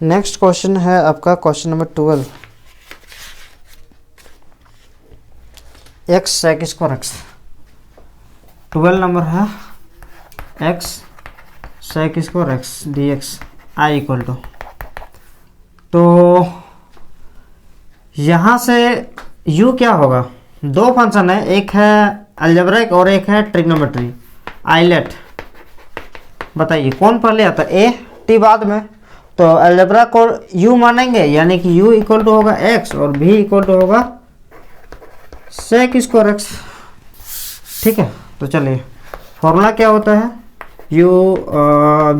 next question है आपका question number 12, x sec square x, 12 number है, x sec square x d x I equal to, तो यहाँ से u क्या होगा, दो फंक्शन है, एक है अलजेब्रिक और एक है ट्रिग्नोमेट्री आइलेट, बताइए कौन पहले आता है, ए टी बाद में, तो अलजेब्रा को u मानेंगे, यानी कि u इक्वल टू होगा x और v इक्वल टू होगा सेक स्क्वायर एक्स, ठीक है। तो चलिए फॉर्मूला क्या होता है, u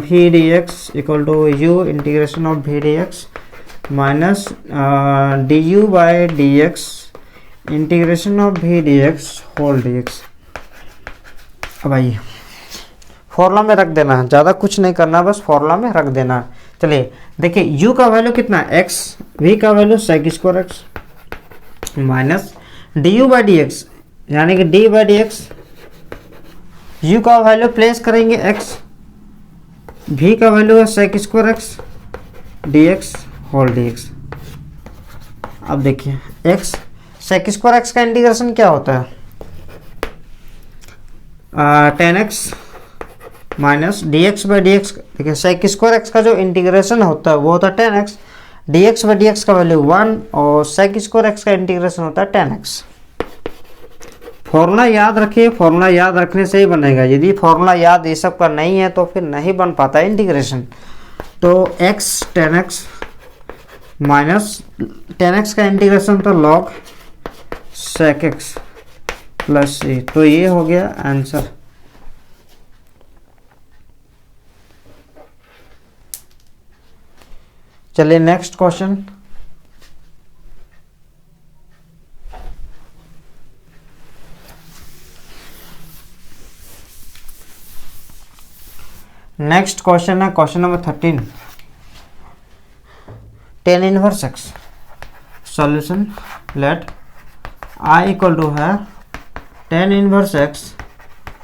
v d x equal to u integration of v d x minus d u by D x integration of v d x whole d x. अब आइए फॉर्मूला में रख देना है, ज़्यादा कुछ नहीं करना, बस फॉर्मूला में रख देना है। चलिए देखिए u का वैल्यू कितना है x, v का value sec square x minus d u by D x, यानी कि d by D x, u का वैल्यू प्लेस करेंगे x, v का वैल्यू है sec square x d x whole d x. अब देखिए x सेक स्क्वायर एक्स का integration क्या होता है, tan x minus D x by D x, देखिए सेक स्क्वायर एक्स का जो इंटीग्रेशन होता है वो होता है tan x, d x by D x का वैल्यू 1 और सेक स्क्वायर एक्स का इंटीग्रेशन होता है टेन एक्स। फॉर्मूला याद रखिए, फॉर्मूला याद रखने से ही बनेगा, यदि फॉर्मूला याद ये सब का नहीं है तो फिर नहीं बन पाता है इंटीग्रेशन। तो x tan x minus tan x का इंटीग्रेशन तो लॉग सेक एक्स प्लस सी, तो ये हो गया आंसर। चलिए नेक्स्ट क्वेश्चन, नेक्स्ट क्वेश्चन है question number 13, tan inverse x, solution let I equal to है tan inverse x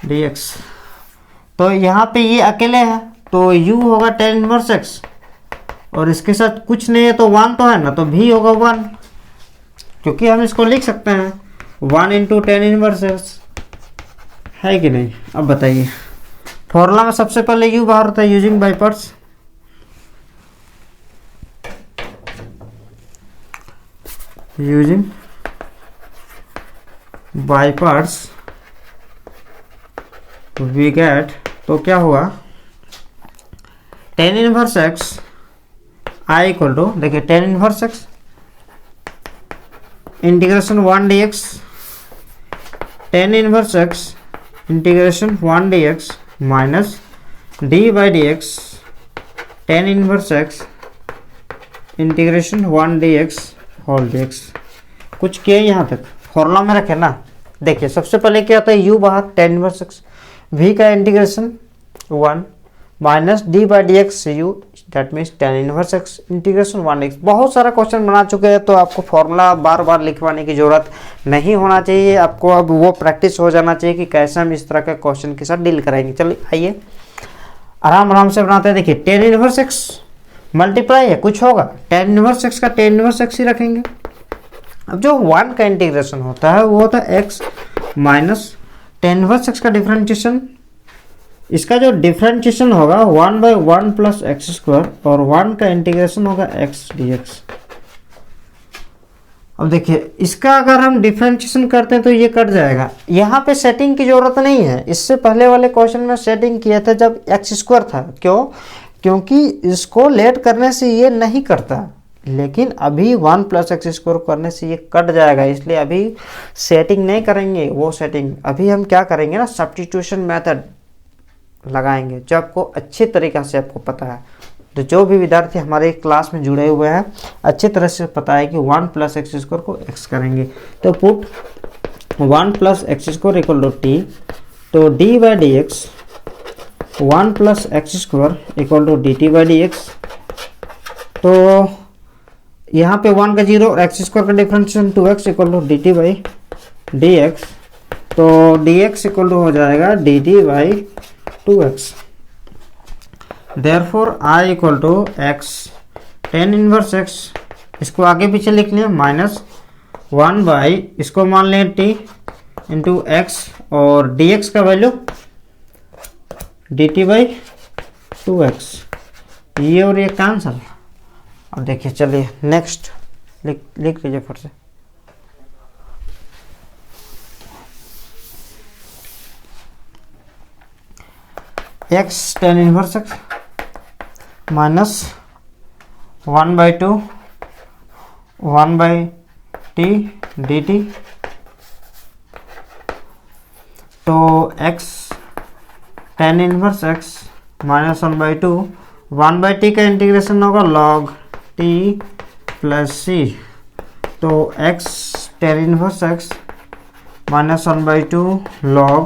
d x. तो यहाँ पे ये अकेले है तो u होगा टेन इनवर्स एक्स और इसके साथ कुछ नहीं है तो 1 तो है ना, तो v होगा 1, क्योंकि हम इसको लिख सकते हैं 1 इंटू टेन इनवर्स एक्स, है कि नहीं। अब बताइए फॉर्मूला में सबसे पहले u बाहर होता है using by parts, using by parts we get, तो क्या हुआ tan inverse x I equal to, देखिए tan inverse x integration 1 d x, tan inverse x integration 1 d x minus d by D x tan inverse x integration 1 d x whole d x. कुछ किए यहाँ तक formula में रखे ना। देखिए सबसे पहले क्या आता है u बाहर टेन इनवर्स एक्स, v का integration 1 minus d by D x you that means tan inverse x integration 1x। बहुत सारा क्वेश्चन बना चुके हैं तो आपको फॉर्मूला बार बार लिखवाने की ज़रूरत नहीं होना चाहिए, आपको अब वो प्रैक्टिस हो जाना चाहिए कि कैसे हम इस तरह के क्वेश्चन के साथ डील करेंगे। चलिए आइए आराम आराम से बनाते हैं। देखिए tan इनवर्स x मल्टीप्लाई है, कुछ होगा tan इनवर्स x का tan इनवर्स x ही रखेंगे। अब जो 1 का इंटीग्रेशन होता है वो होता है x minus tan inverse x का डिफरेंशिएशन। इसका जो डिफरेंशिएशन होगा 1/1 प्लस एक्स स्क्वायर और 1 का इंटीग्रेशन होगा x dx। अब देखिए इसका अगर हम डिफरेंशिएशन करते हैं तो ये कट जाएगा, यहाँ पे सेटिंग की जरूरत नहीं है। इससे पहले वाले क्वेश्चन में सेटिंग किया था जब एक्स स्क्वायर था, क्यों? क्योंकि इसको लेट करने से ये नहीं करता, लेकिन अभी 1 प्लस एक्स स्क्वायर करने से ये कट जाएगा, इसलिए अभी सेटिंग नहीं करेंगे। वो सेटिंग अभी हम क्या करेंगे ना, सब्स्टिट्यूशन मेथड लगाएंगे जो आपको अच्छी तरीक़ा से आपको पता है। तो जो भी विद्यार्थी हमारे क्लास में जुड़े हुए हैं अच्छी तरह से पता है कि 1 प्लस एक्स स्क्वायर को x करेंगे तो put 1 plus x square equal to t, तो d by D x 1 plus x square equal to d t by D x. तो यहाँ पे 1 का 0 और एक्स स्क्वायर का differentiation 2x equal to d t by D x, तो d x equal to हो जाएगा d t by 2x। Therefore I equal to x tan inverse x, इसको आगे पीछे लिख लें माइनस 1 बाई इसको मान लें t इंटू एक्स और dx का वैल्यू dt बाई 2x, ये और ये कैंसल। अब देखिए चलिए नेक्स्ट लिख लीजिए फिर से। x tan inverse x minus 1/2 1/t dt, तो x tan inverse x minus 1/2 1/t का इंटीग्रेशन होगा log t प्लस c, तो x tan inverse x minus 1/2 log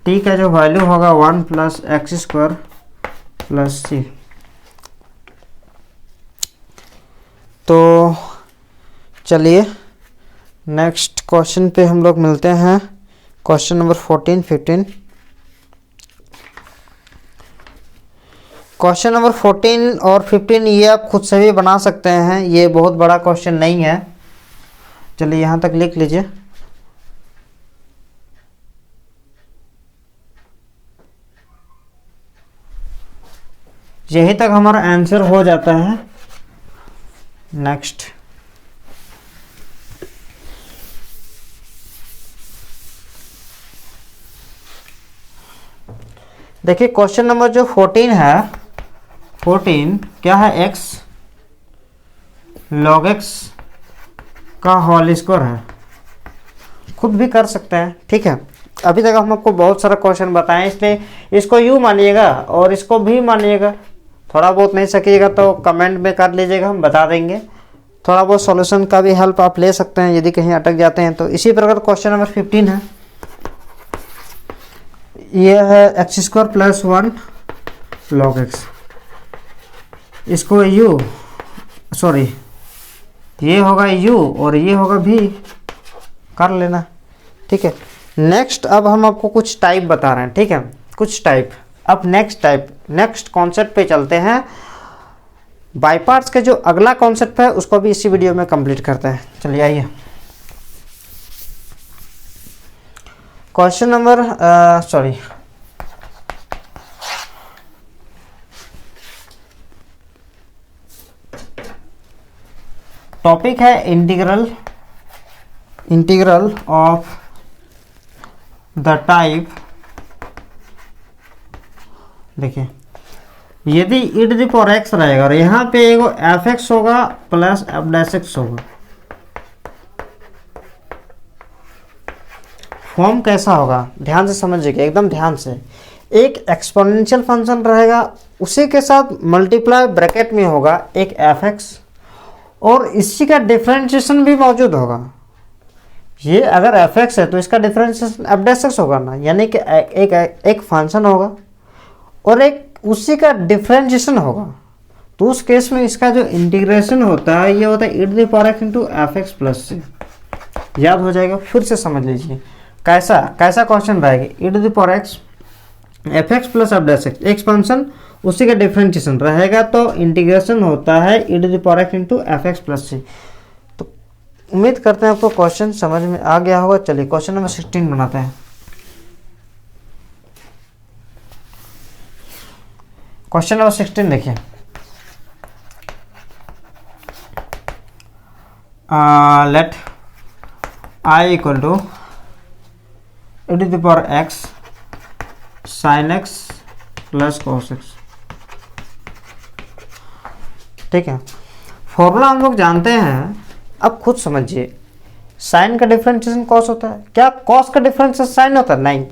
t का जो वैल्यू होगा 1 प्लस एक्स स्क्वायर प्लस सी। तो चलिए नेक्स्ट क्वेश्चन पे हम लोग मिलते हैं, क्वेश्चन नंबर 14 15। क्वेश्चन नंबर 14 और 15 ये आप खुद से भी बना सकते हैं, ये बहुत बड़ा क्वेश्चन नहीं है। चलिए यहाँ तक लिख लीजिए। यहीं तक हमारा आंसर हो जाता है। नेक्स्ट देखिए क्वेश्चन नंबर जो 14 है, 14 क्या है, x log x का होल स्क्वायर है। खुद भी कर सकते हैं, ठीक है। अभी तक हम आपको बहुत सारा क्वेश्चन बताएं, इसलिए इसको यू मानिएगा और इसको भी मानिएगा। थोड़ा बहुत नहीं सकिएगा तो कमेंट में कर लीजिएगा, हम बता देंगे। थोड़ा बहुत सॉल्यूशन का भी हेल्प आप ले सकते हैं यदि कहीं अटक जाते हैं तो। इसी प्रकार क्वेश्चन नंबर 15 है, ये है x square plus 1 log x, इसको u सॉरी ये होगा u और ये होगा v, कर लेना, ठीक है। नेक्स्ट अब हम आपको कुछ टाइप बता रहे हैं, ठीक है, कुछ टाइप। अब नेक्स्ट कॉन्सेप्ट पे चलते हैं। बाय पार्ट्स के जो अगला कॉन्सेप्ट है उसको भी इसी वीडियो में कंप्लीट करते हैं। चलिए आइए क्वेश्चन नंबर टॉपिक है इंटीग्रल ऑफ द टाइप। देखिए यदि e to the power x रहेगा और यहाँ पे एगो fx होगा प्लस f'(x) होगा, फॉर्म कैसा होगा ध्यान से समझिएगा, एकदम ध्यान से। एक एक्सपोनेंशियल फंक्शन रहेगा, उसी के साथ मल्टीप्लाई ब्रैकेट में होगा एक fx और इसी का डिफरेंशिएशन भी मौजूद होगा। ये अगर fx है तो इसका डिफरेंशिएशन f'(x) होगा ना, यानी कि एक फंक्शन होगा और एक उसी का डिफरेंशिएशन होगा। तो उस केस में इसका जो इंटीग्रेशन होता है ये होता है e to the power x into f x plus सी। याद हो जाएगा, फिर से समझ लीजिए कैसा कैसा क्वेश्चन रहेगा। e to the power x f x plus f dash x expansion उसी का डिफरेंशिएशन रहेगा, तो इंटीग्रेशन होता है e to the power x into f x plus सी। तो उम्मीद करते हैं आपको क्वेश्चन समझ में आ गया होगा। चलिए क्वेश्चन नंबर 16 बनाते हैं। क्वेश्चन नंबर 16 देखिए, let I equal to e to the power x sin x plus cos x। ठीक है, फॉर्मूला हम लोग जानते हैं, अब खुद समझिए। साइन का डिफरेंशिएशन कॉस होता है, क्या कॉस का डिफरेंशिएशन साइन होता है? नहीं,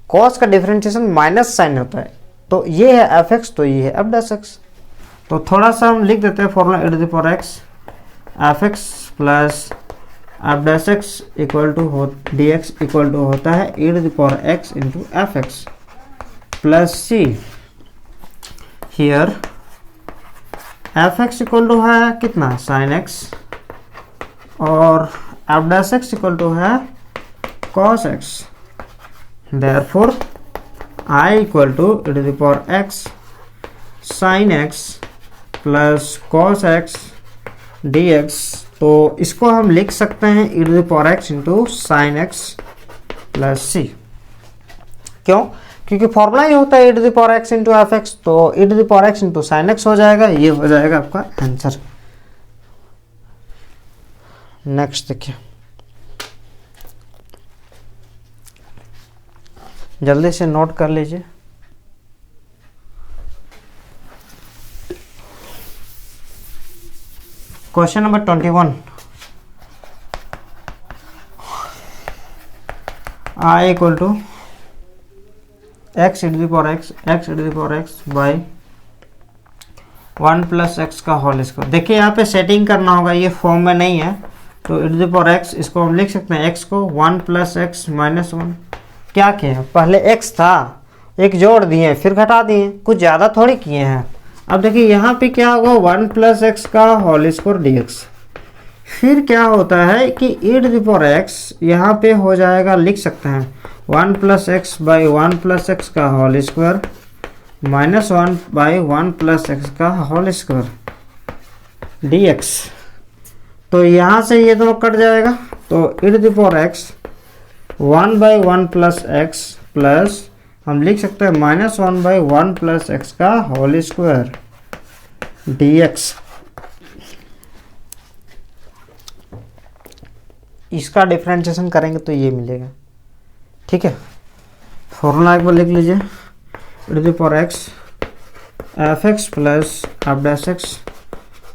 कॉस का डिफरेंशिएशन माइनस साइन होता है। तो ये है एफ एक्स, तो ये है एफ डैश एक्स। तो थोड़ा सा हम लिख देते हैं formula e to the power x f x plus f dash x equal to d x equal to होता है e to the power x into f x plus सी। Here f x equal to है कितना, sine x, और f dash x equal to है cos x. Therefore I equal to e to the power x sine x plus cos x d x. तो इसको हम लिख सकते हैं e to the power x into sine x plus सी। क्यों? क्योंकि फॉर्मूला ही होता है e to the power x into f x, तो e to the power x into sine x हो जाएगा। ये हो जाएगा आपका आंसर। नेक्स्ट देखिए, जल्दी से नोट कर लीजिए। Question number 21, I equal to x e to the power x x e to the power x by 1 plus x का होल स्क्वायर। देखिए यहाँ पे सेटिंग करना होगा, ये फॉर्म में नहीं है, तो e to the power x इसको हम लिख सकते हैं x को 1 प्लस एक्स माइनस 1। क्या किए, पहले x था, एक जोड़ दिए फिर घटा दिए, कुछ ज़्यादा थोड़ी किए हैं। अब देखिए यहाँ पे क्या होगा, 1 प्लस एक्स का होल स्क्वायर डी एक्स। फिर क्या होता है कि e to the power x यहाँ पे हो जाएगा, लिख सकते हैं 1 plus x by 1 plus x का whole square minus 1 by 1 plus x का होल स्क्वायर डी एक्स। तो यहाँ से ये दोनों कट जाएगा, तो e to the power x 1 by 1 plus x plus हम लिख सकते हैं माइनस 1 बाई 1 प्लस एक्स का होल स्क्वायर डी एक्स। इसका डिफरेंशिएशन करेंगे तो ये मिलेगा। ठीक है, फॉर्मूला एक बार लिख लीजिए, e to the power x f x plus f dash x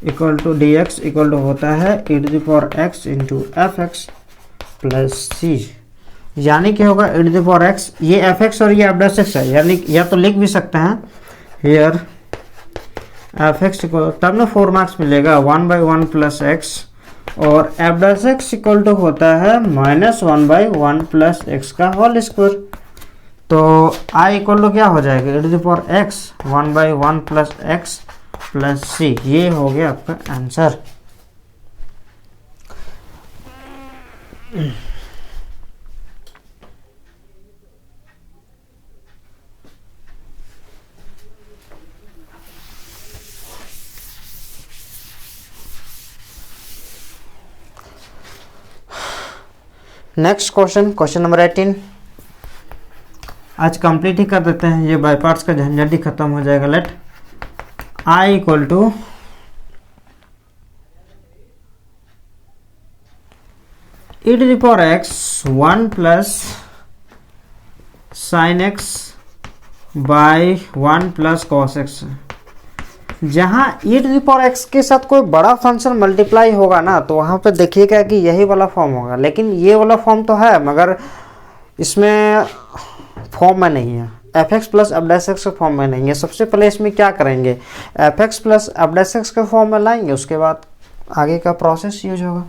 equal to d x equal to होता है e to the power x into f x plus सी। यानी क्या होगा, e to the power x, ये f x और ये F dash x है, यानी या तो लिख भी सकते हैं हियर एफ एक्स इक्वल, तब ना 4 मार्क्स मिलेगा 1 बाई 1 प्लस एक्स, और f dash x equal to होता है माइनस 1 बाई 1 प्लस एक्स का होल स्क्वायर। तो आई इक्वल टू क्या हो जाएगा, e to the power x 1 by 1 plus x plus c. ये हो गया आपका answer. Next question, question number 18। आज कंप्लीट ही कर देते हैं, ये बाय पार्ट्स का झंझट ही खत्म हो जाएगा। Let I equal to e to the power x 1 plus sine x by 1 plus cos x. जहाँ e to the power x के साथ कोई बड़ा फंक्शन मल्टीप्लाई होगा ना, तो वहाँ पे देखिएगा कि यही वाला फॉर्म होगा। लेकिन ये वाला फॉर्म तो है, मगर इसमें फॉर्म में नहीं है, F x plus f dash x के फॉर्म में नहीं है। सबसे पहले इसमें क्या करेंगे, F x plus f dash x के फॉर्म में लाएंगे, उसके बाद आगे का प्रोसेस यूज होगा।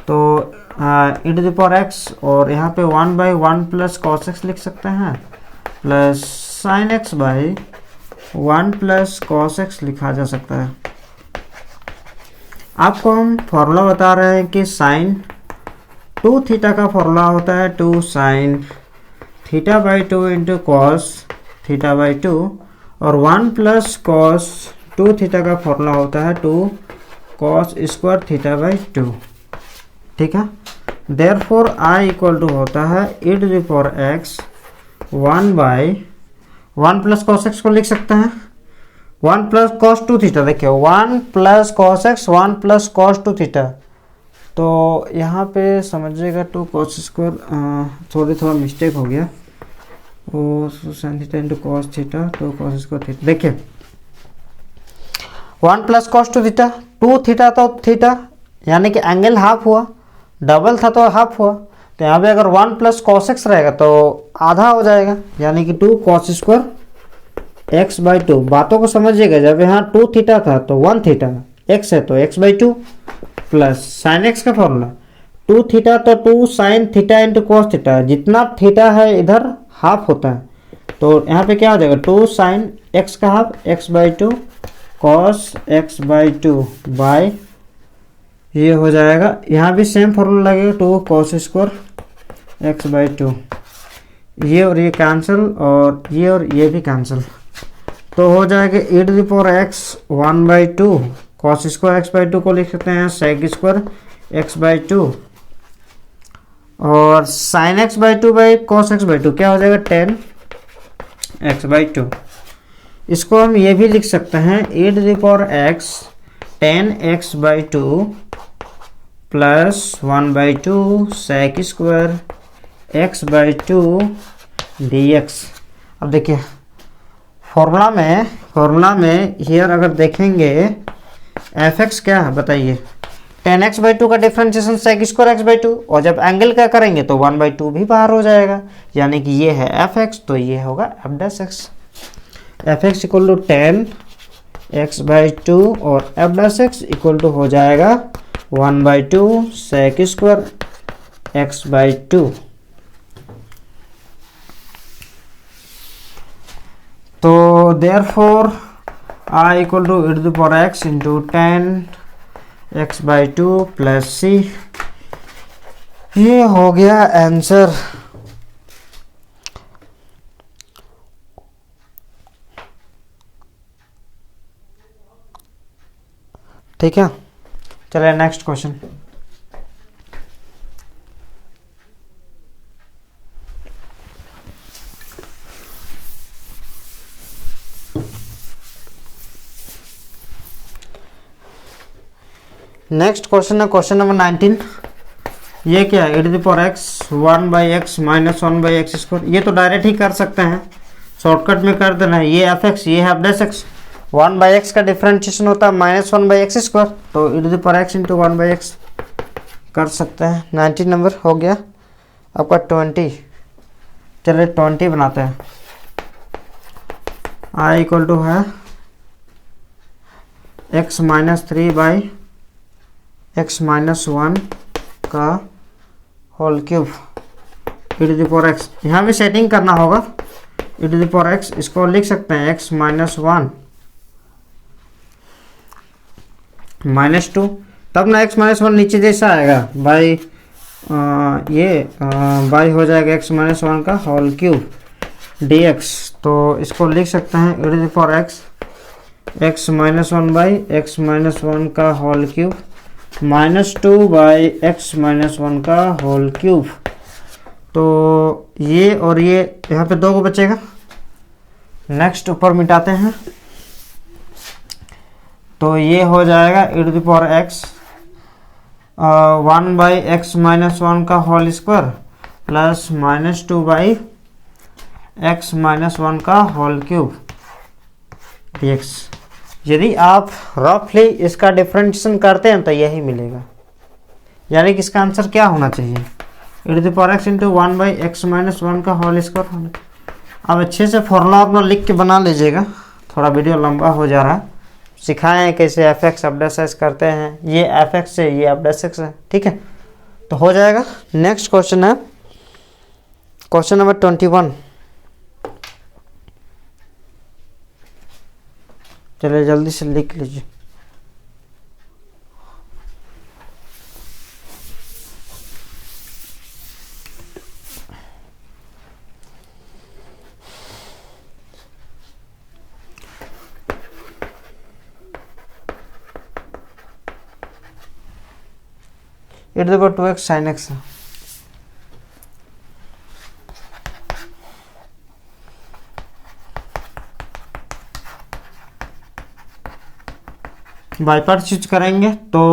तो e to the power x, और यहाँ पे 1 बाई 1 प्लस कॉस एक्स लिख सकते हैं, plus sine x by 1 plus cos x लिखा जा सकता है। आपको हम फॉर्मूला बता रहे हैं कि साइन 2 थीटा का फॉर्मूला होता है 2 sine theta by 2 into cos theta by 2, और 1 प्लस कॉस 2 थीटा का फॉर्मूला होता है 2 कॉस स्क्वायर थीटा बाई 2। ठीक है, देयरफॉर आई इक्वल टू होता है e to the power x 1 by 1 plus cos x को लिख सकते हैं 1 प्लस कॉस 2 थीटा। देखिए 1 plus cos x 1 plus cos 2 theta, तो यहाँ पे समझिएगा 2 कॉस स्क्वायर थोड़ा मिस्टेक हो गया, वो sine theta into cos theta 2 cos square theta. देखिए 1 प्लस कॉस 2 थीटा, 2 थीटा तो थीटा यानी कि एंगल हाफ हुआ, डबल था तो हाफ हुआ, तो यहाँ पे अगर 1 प्लस कॉस एक्स रहेगा तो आधा हो जाएगा, यानी कि 2 कॉस स्क्वायर एक्स बाई 2। बातों को समझिएगा, जब यहाँ 2 थीटा था तो 1 थीटा, एक्स है तो x by 2 plus sine x का फॉर्मूला 2 थीटा तो 2 sine theta into cos theta, जितना थीटा है इधर हाफ होता है, तो यहाँ पे क्या हो जाएगा 2 साइन एक्स का half x by 2 cos x by 2 by, ये हो जाएगा, यहाँ भी सेम फॉर्मूला लगेगा 2 कॉस स्क्वायर एक्स बाई 2, ये और ये कैंसिल और ये भी कैंसिल, तो हो जाएगा e to the power x 1 by 2 cos square x by 2 को लिख सकते हैं सेक स्क्वायर एक्स बाई 2, और sign x by 2 by cos x by 2 क्या हो जाएगा 10 एक्स बाई 2। इसको हम ये भी लिख सकते हैं e to the power x 10 x by 2 plus 1 by 2 sec square x by 2 dx। अब देखिए फॉर्मूला में हियर अगर देखेंगे एफ एक्स क्या है बताइए, 10 एक्स बाई 2 का differentiation sec square x by 2, और जब एंगल क्या करेंगे तो 1 बाई 2 भी बाहर हो जाएगा, यानी कि ये है एफ एक्स, तो ये होगा f dash x. F x equal to 10 x by 2 और f dash x equal to हो जाएगा 1 by 2 sec square x by 2। तो therefore I equal to e to the power x into 10 x by 2 plus c, ये हो गया answer. ठीक है, चलिए नेक्स्ट क्वेश्चन। नेक्स्ट क्वेश्चन है क्वेश्चन नंबर 19। ये क्या है e to the power x 1 by x minus 1 by x square, ये तो डायरेक्ट ही कर सकते हैं, शॉर्टकट में कर देना है, ये एफ एक्स ये है f dash x, 1 by x का डिफरेंशिएशन होता है माइनस 1 बाई एक्स स्क्वायर, तो e to the power x into 1 by x कर सकते हैं। 19 नंबर हो गया आपका 20, चलिए 20 बनाते हैं। आई इक्वल टू है x minus 3 by x minus 1 का whole cube e to the power x, यहाँ भी सेटिंग करना होगा e to the power x, इसको लिख सकते हैं एक्स माइनस 1 माइनस 2, तब ना एक्स माइनस 1 नीचे जैसा आएगा बाई बाई हो जाएगा एक्स माइनस 1 का होल क्यूब dx, तो इसको लिख सकते हैं e to the power x x minus 1 by x minus 1 का whole cube minus 2 by x minus 1 का होल क्यूब, तो ये और ये यहाँ पे 2 को बचेगा। नेक्स्ट ऊपर मिटाते हैं, तो ये हो जाएगा e to the power x 1 by x minus 1 का whole square plus minus 2 by x minus 1 का होल क्यूब dx। यदि आप रफली इसका डिफरेंशिएशन करते हैं तो यही मिलेगा, यानी कि इसका आंसर क्या होना चाहिए e to the power x into 1 by x minus 1 का होल स्क्वायर होना। अब अच्छे से फॉर्मूला अपना लिख के बना लीजिएगा, थोड़ा वीडियो लंबा हो जा रहा है, सिखाएं कैसे F x F dash x करते हैं, ये एफ एक्स है ये एफ डैश एक्स है, ठीक है, तो हो जाएगा। नेक्स्ट क्वेश्चन है क्वेश्चन नंबर 21। चलिए जल्दी से लिख लीजिए। e to the power 2x sin x है। बाई पार्ट यूज करेंगे तो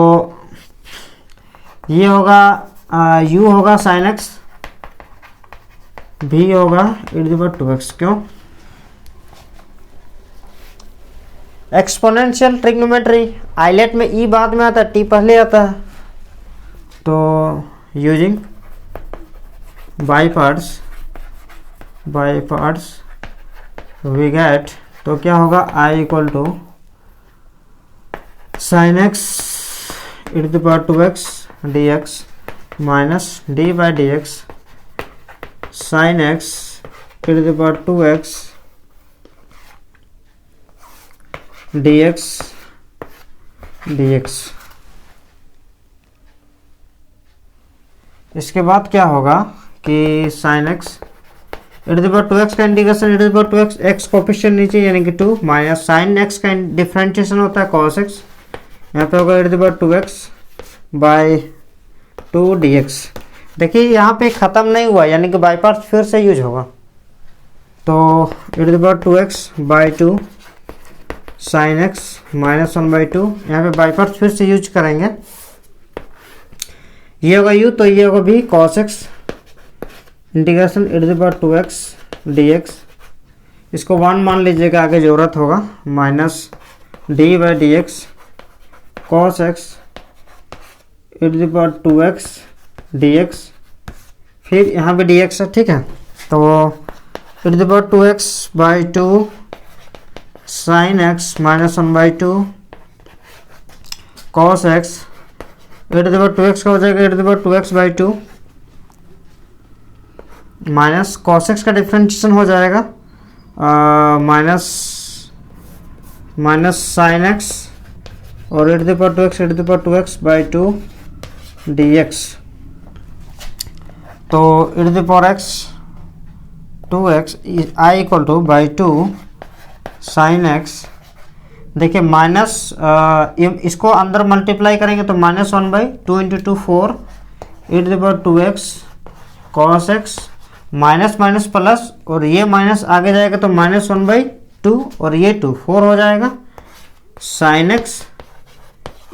ये होगा u होगा sin x, v होगा e to the power 2x। क्यों? एक्सपोनेंशियल ट्रिग्नोमेट्री आइलेट में e बाद में आता है, t पहले आता है। तो using by parts we get, तो क्या होगा i equal to sin x e to the power 2x dx minus d by dx sin x e to the power 2x dx। इसके बाद क्या होगा कि sin x e to the power 2x का integration e to the power 2x x coefficient नीचे यानी कि 2 minus sin x का डिफरेंशिएशन होता है cos x, यहाँ पे होगा e to the power 2x by 2 dx। देखिए यहाँ पे ख़त्म नहीं हुआ यानी कि बाई पार्ट्स फिर से यूज होगा। तो e to the power 2x by 2 sin x minus 1 by 2, यहाँ पे बाई पार्ट्स फिर से यूज करेंगे। ये होगा u तो ये होगा v cos x integration e to the power 2x dx। इसको 1 मान लीजिएगा, आगे जरूरत होगा, minus d by dx cos x e to the power 2x dx, फिर यहाँ पे dx है, ठीक है। तो e to the power 2x by 2 sin x minus 1 by 2 cos x e to the power 2x का हो जाएगा e to the power 2x by 2 minus cos x का डिफरेंशिएशन हो जाएगा माइनस sin x और e to the power 2x by 2 dx। तो e to the power x 2x i equal two by 2 sin x, देखिए minus इसको अंदर multiply करेंगे तो minus 1 by 2 into 2 4 e to the power 2x cos x minus minus plus और ये minus आगे जाएगा तो माइनस 1 बाई 2 और ये 2 4 हो जाएगा sin x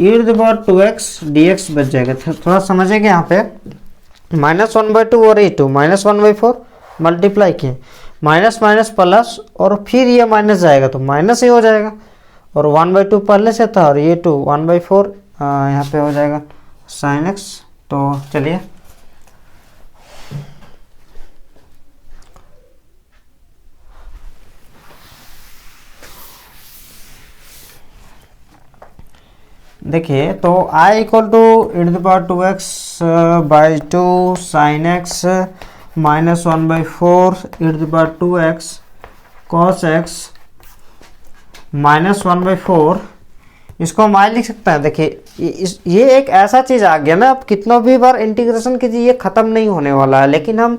e to the power 2x dx बच जाएगा। थोड़ा समझिएगा यहाँ पे माइनस 1 बाई 2 और ये 2 माइनस 1 बाई 4 मल्टीप्लाई किए, माइनस माइनस प्लस और फिर ये माइनस जाएगा तो माइनस ही हो जाएगा, और 1 बाई 2 पहले से था और ये 2 1 बाई 4 यहाँ पे हो जाएगा sin x। तो चलिए देखिए, तो i equal to e to the power 2x by 2 sin x minus 1 by 4 e to the power 2x cos x minus 1 by 4, इसको हम i लिख सकते हैं। देखिए ये एक ऐसा चीज़ आ गया ना, आप कितना भी बार इंटीग्रेशन कीजिए ये ख़त्म नहीं होने वाला है, लेकिन हम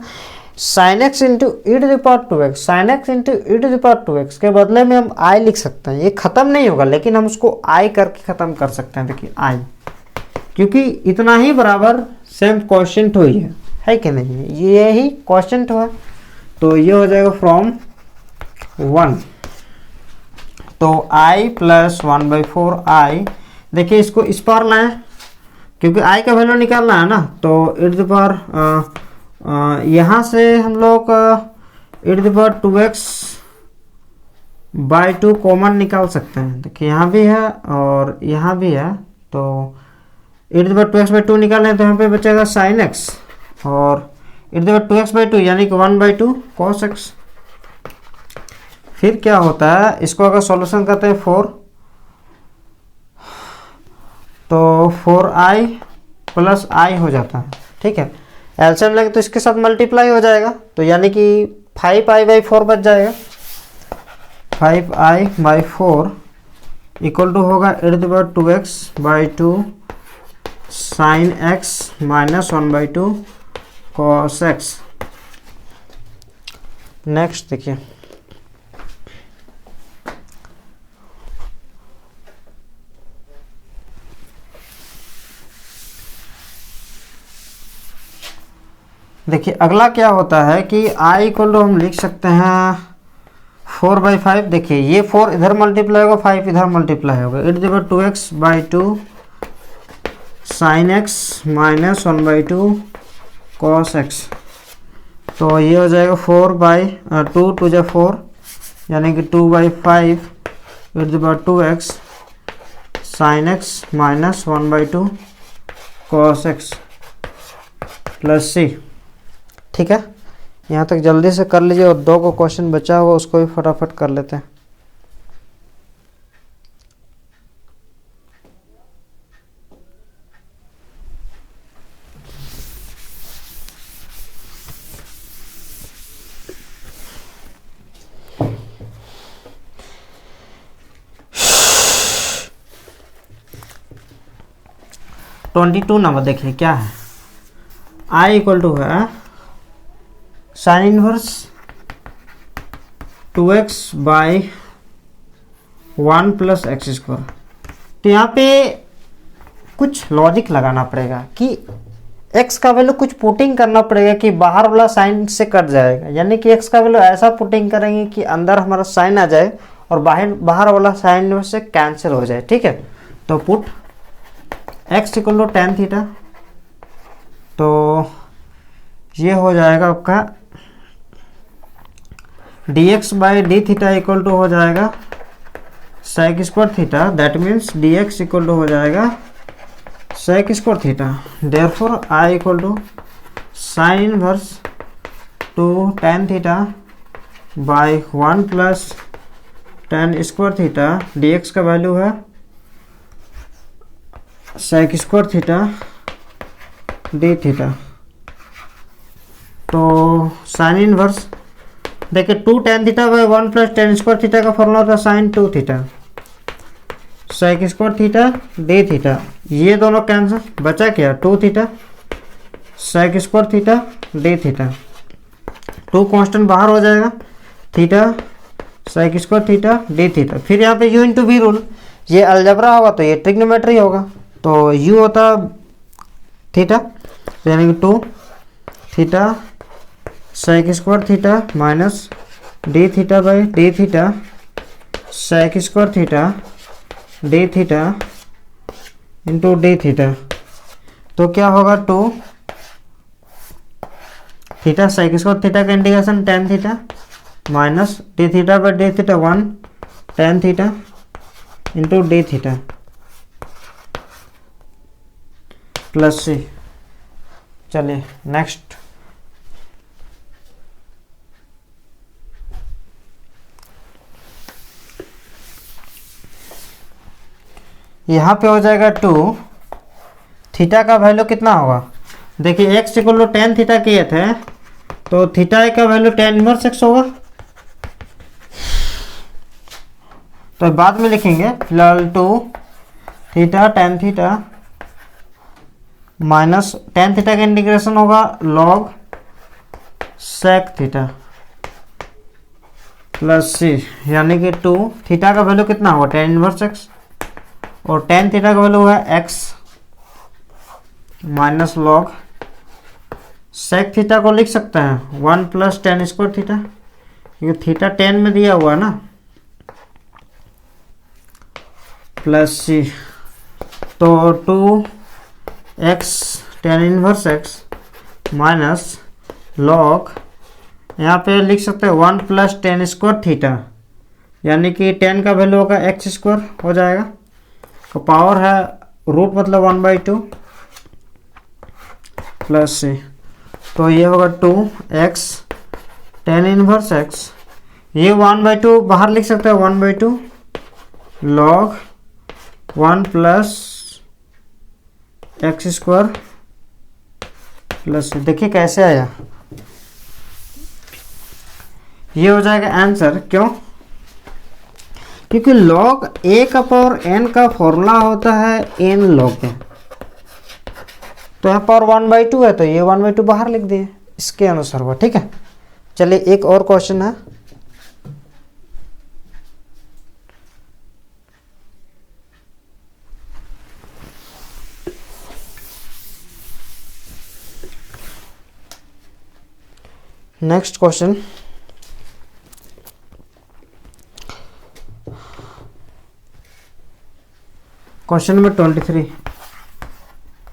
sin x into e to the power 2x sin x into e to the power 2x के बदले में हम i लिख सकते हैं। ये ख़त्म नहीं होगा लेकिन हम उसको i करके ख़त्म कर सकते हैं। देखिए i, क्योंकि इतना ही बराबर सेम क्वोशिएंट हुई है कि नहीं, ये ही क्वोशिएंट हुआ, तो ये हो जाएगा फ्रॉम 1। तो i प्लस 1 बाई 4 i, देखिए इसको इस पार लाएं क्योंकि i का वैल्यू निकालना है ना, तो e टू द पावर यहाँ से हम लोग e to the power 2x by 2 common निकाल सकते हैं। देखिए यहाँ भी है और यहाँ भी है, तो e to the power 2x by 2 निकालें तो यहाँ पे बचेगा sin x और e to the power 2x by 2 यानी कि 1 बाई 2 cos x। फिर क्या होता है, इसको अगर सॉल्यूशन करते हैं 4, तो 4i प्लस i हो जाता है, ठीक है। एलसीएम लेंगे तो इसके साथ मल्टीप्लाई हो जाएगा, तो यानी कि 5i बाई 4 बच जाएगा, 5i बाई 4 इक्वल टू होगा e⁻²x/2 sin x minus 1/2 cos x। Next देखिए, देखिए अगला क्या होता है कि i इक्वल टू हम लिख सकते हैं 4/5। देखिए ये 4 इधर मल्टीप्लाई होगा, 5 इधर मल्टीप्लाई होगा, e⁻²x/2 sin x minus 1/2 cos x। तो ये हो जाएगा 4/2 यानी कि 2/5 e⁻²x sin x minus 1/2 cos x plus c। ठीक है, यहाँ तक जल्दी से कर लीजिए और 2 को क्वेश्चन बचा हुआ उसको भी फटाफट कर लेते हैं। ट्वेंटी 22 नंबर देखिए क्या है, i इक्वल टू है sine inverse 2x/1 plus x square. तो यहाँ पे कुछ लॉजिक लगाना पड़ेगा कि x का वैल्यू कुछ पुटिंग करना पड़ेगा कि बाहर वाला साइन से कट जाएगा, यानी कि x का वैल्यू ऐसा पुटिंग करेंगे कि अंदर हमारा साइन आ जाए और बाहर वाला साइन से कैंसिल हो जाए। ठीक है, तो put x equal to tan theta, तो ये हो जाएगा आपका dx/d थीटा इक्वल टू हो जाएगा sec square theta, that means dx equal to हो जाएगा sec square theta. Therefore i equal to sine inverse 2 tan theta by 1 plus tan square theta, dx का वैल्यू है sec square theta d theta. तो sine inverse देखिए 2 tan theta by 1 plus tan square theta का formula होता है sine 2 theta sec square theta d theta, ये दोनों cancel, बचा क्या 2 theta sec square theta d theta, 2 constant बाहर हो जाएगा, theta sec square theta d theta. फिर यहाँ पे u इंटू v रूल, ये अलजबरा होगा तो ये ट्रिग्नोमेट्री होगा, तो u होता थीटा यानी कि 2 theta sec square theta minus d theta by d theta sec square theta d theta into d theta. तो क्या होगा 2 थीटा sec स्क्वायर थीटा का integration tan theta minus d theta by d theta 1 tan theta into d theta plus c। चलिए next, यहाँ पे हो जाएगा 2 theta का वैल्यू कितना होगा, देखिए x इक्वल टू tan थीटा किए थे तो थीटा का वैल्यू tan इनवर्स x होगा, तो बाद में लिखेंगे, फिलहाल 2 theta tan theta minus tan theta का इंटीग्रेशन होगा log sec theta plus c, यानी कि 2 थीटा का वैल्यू कितना होगा tan इनवर्स x और tan थीटा का वैल्यू है x minus log sec theta को लिख सकते हैं 1 प्लस tan स्क्वायर थीटा, क्योंकि थीटा tan में दिया हुआ है ना, प्लस c। तो 2x tan inverse x minus log, यहाँ पे लिख सकते हैं 1 प्लस tan स्क्वायर थीटा, यानी कि tan का वैल्यू होगा x स्क्वायर हो जाएगा, का पावर है रूट मतलब 1/2 प्लस c। तो ये होगा 2x tan इनवर्स x, ये 1/2 बाहर लिख सकते हैं 1/2 log 1 plus x square plus, देखिए कैसे आया, ये हो जाएगा आंसर। क्यों? क्योंकि log a का पावर n का फॉर्मूला होता है n log a। तो यहाँ पावर 1/2 है तो ये 1/2 बाहर लिख दिए, इसके अनुसार हुआ। ठीक है, चलिए एक और क्वेश्चन है। Next question, question number 23,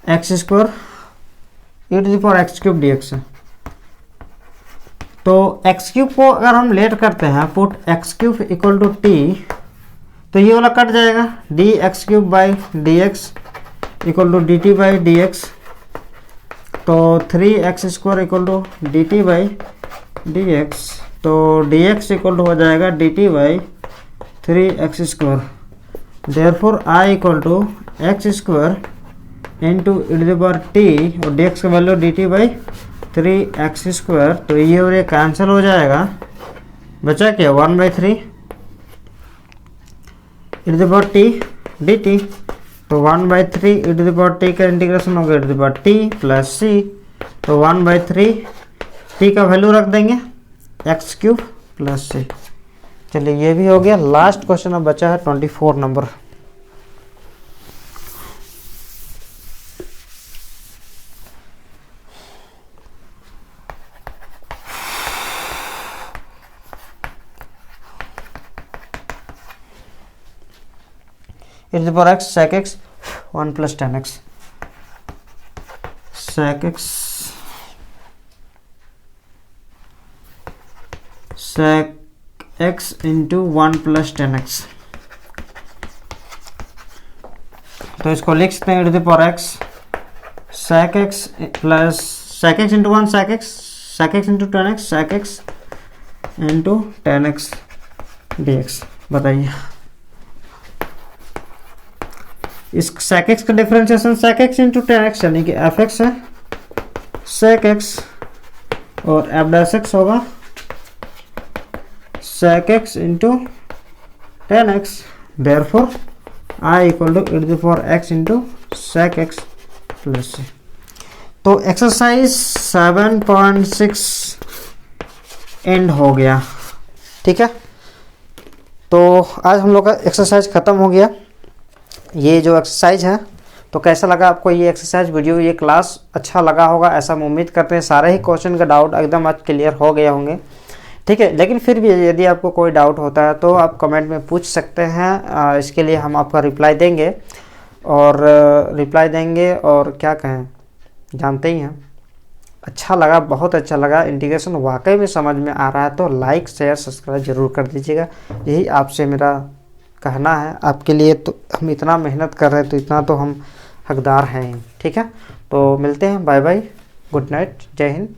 x² e⁻x³ dx है। तो x³ को अगर हम लेट करते हैं, put x³ equal to t, तो ये वाला कट जाएगा, dx³ इक्वल टू dt/dx। तो 3x² इक्वल टू dt/dx, तो dx इक्वल टू हो जाएगा dt/3x²। Therefore i equal to x² into e⁻t और dx का वैल्यू dt/3x²। तो ये और ये कैंसिल हो जाएगा, बचा क्या 1/3 e⁻t dt। तो 1/3 e⁻t का इंटीग्रेशन हो गया e⁻t प्लस c। तो 1/3 t का वैल्यू रख देंगे x³ प्लस c। चलिए ये भी हो गया। लास्ट क्वेश्चन अब बचा है 24 number. e⁻x sec x 1 plus tan x, sec x into 1 plus tan x। तो इसको लिख सकते हैं e⁻x sec x plus sec x into 1 sec x into tan x sec x into tan x dx। बताइए इस sec x का differentiation sec x into tan x यानी कि f(x) है, sec x और f'(x) होगा sec x into tan x। Therefore i equal to e⁻x into sec x plus c। तो exercise 7.6 end हो गया। ठीक है, तो आज हम लोग का एक्सरसाइज ख़त्म हो गया। ये जो एक्सरसाइज है, तो कैसा लगा आपको ये एक्सरसाइज वीडियो, ये क्लास अच्छा लगा होगा ऐसा हम उम्मीद करते हैं। सारे ही क्वेश्चन का डाउट एकदम आज क्लियर हो गए होंगे। ठीक है, लेकिन फिर भी यदि आपको कोई डाउट होता है तो आप कमेंट में पूछ सकते हैं, इसके लिए हम आपका रिप्लाई देंगे। और क्या कहें, जानते ही हैं। अच्छा लगा, बहुत अच्छा लगा, इंटीग्रेशन वाकई में समझ में आ रहा है तो लाइक शेयर सब्सक्राइब जरूर कर दीजिएगा। यही आपसे मेरा कहना है आपके लिए। तो हम इतना मेहनत कर रहे हैं तो इतना तो हम हकदार हैं। ठीक है, तो मिलते हैं, बाय बाय, गुड नाइट, जय हिंद।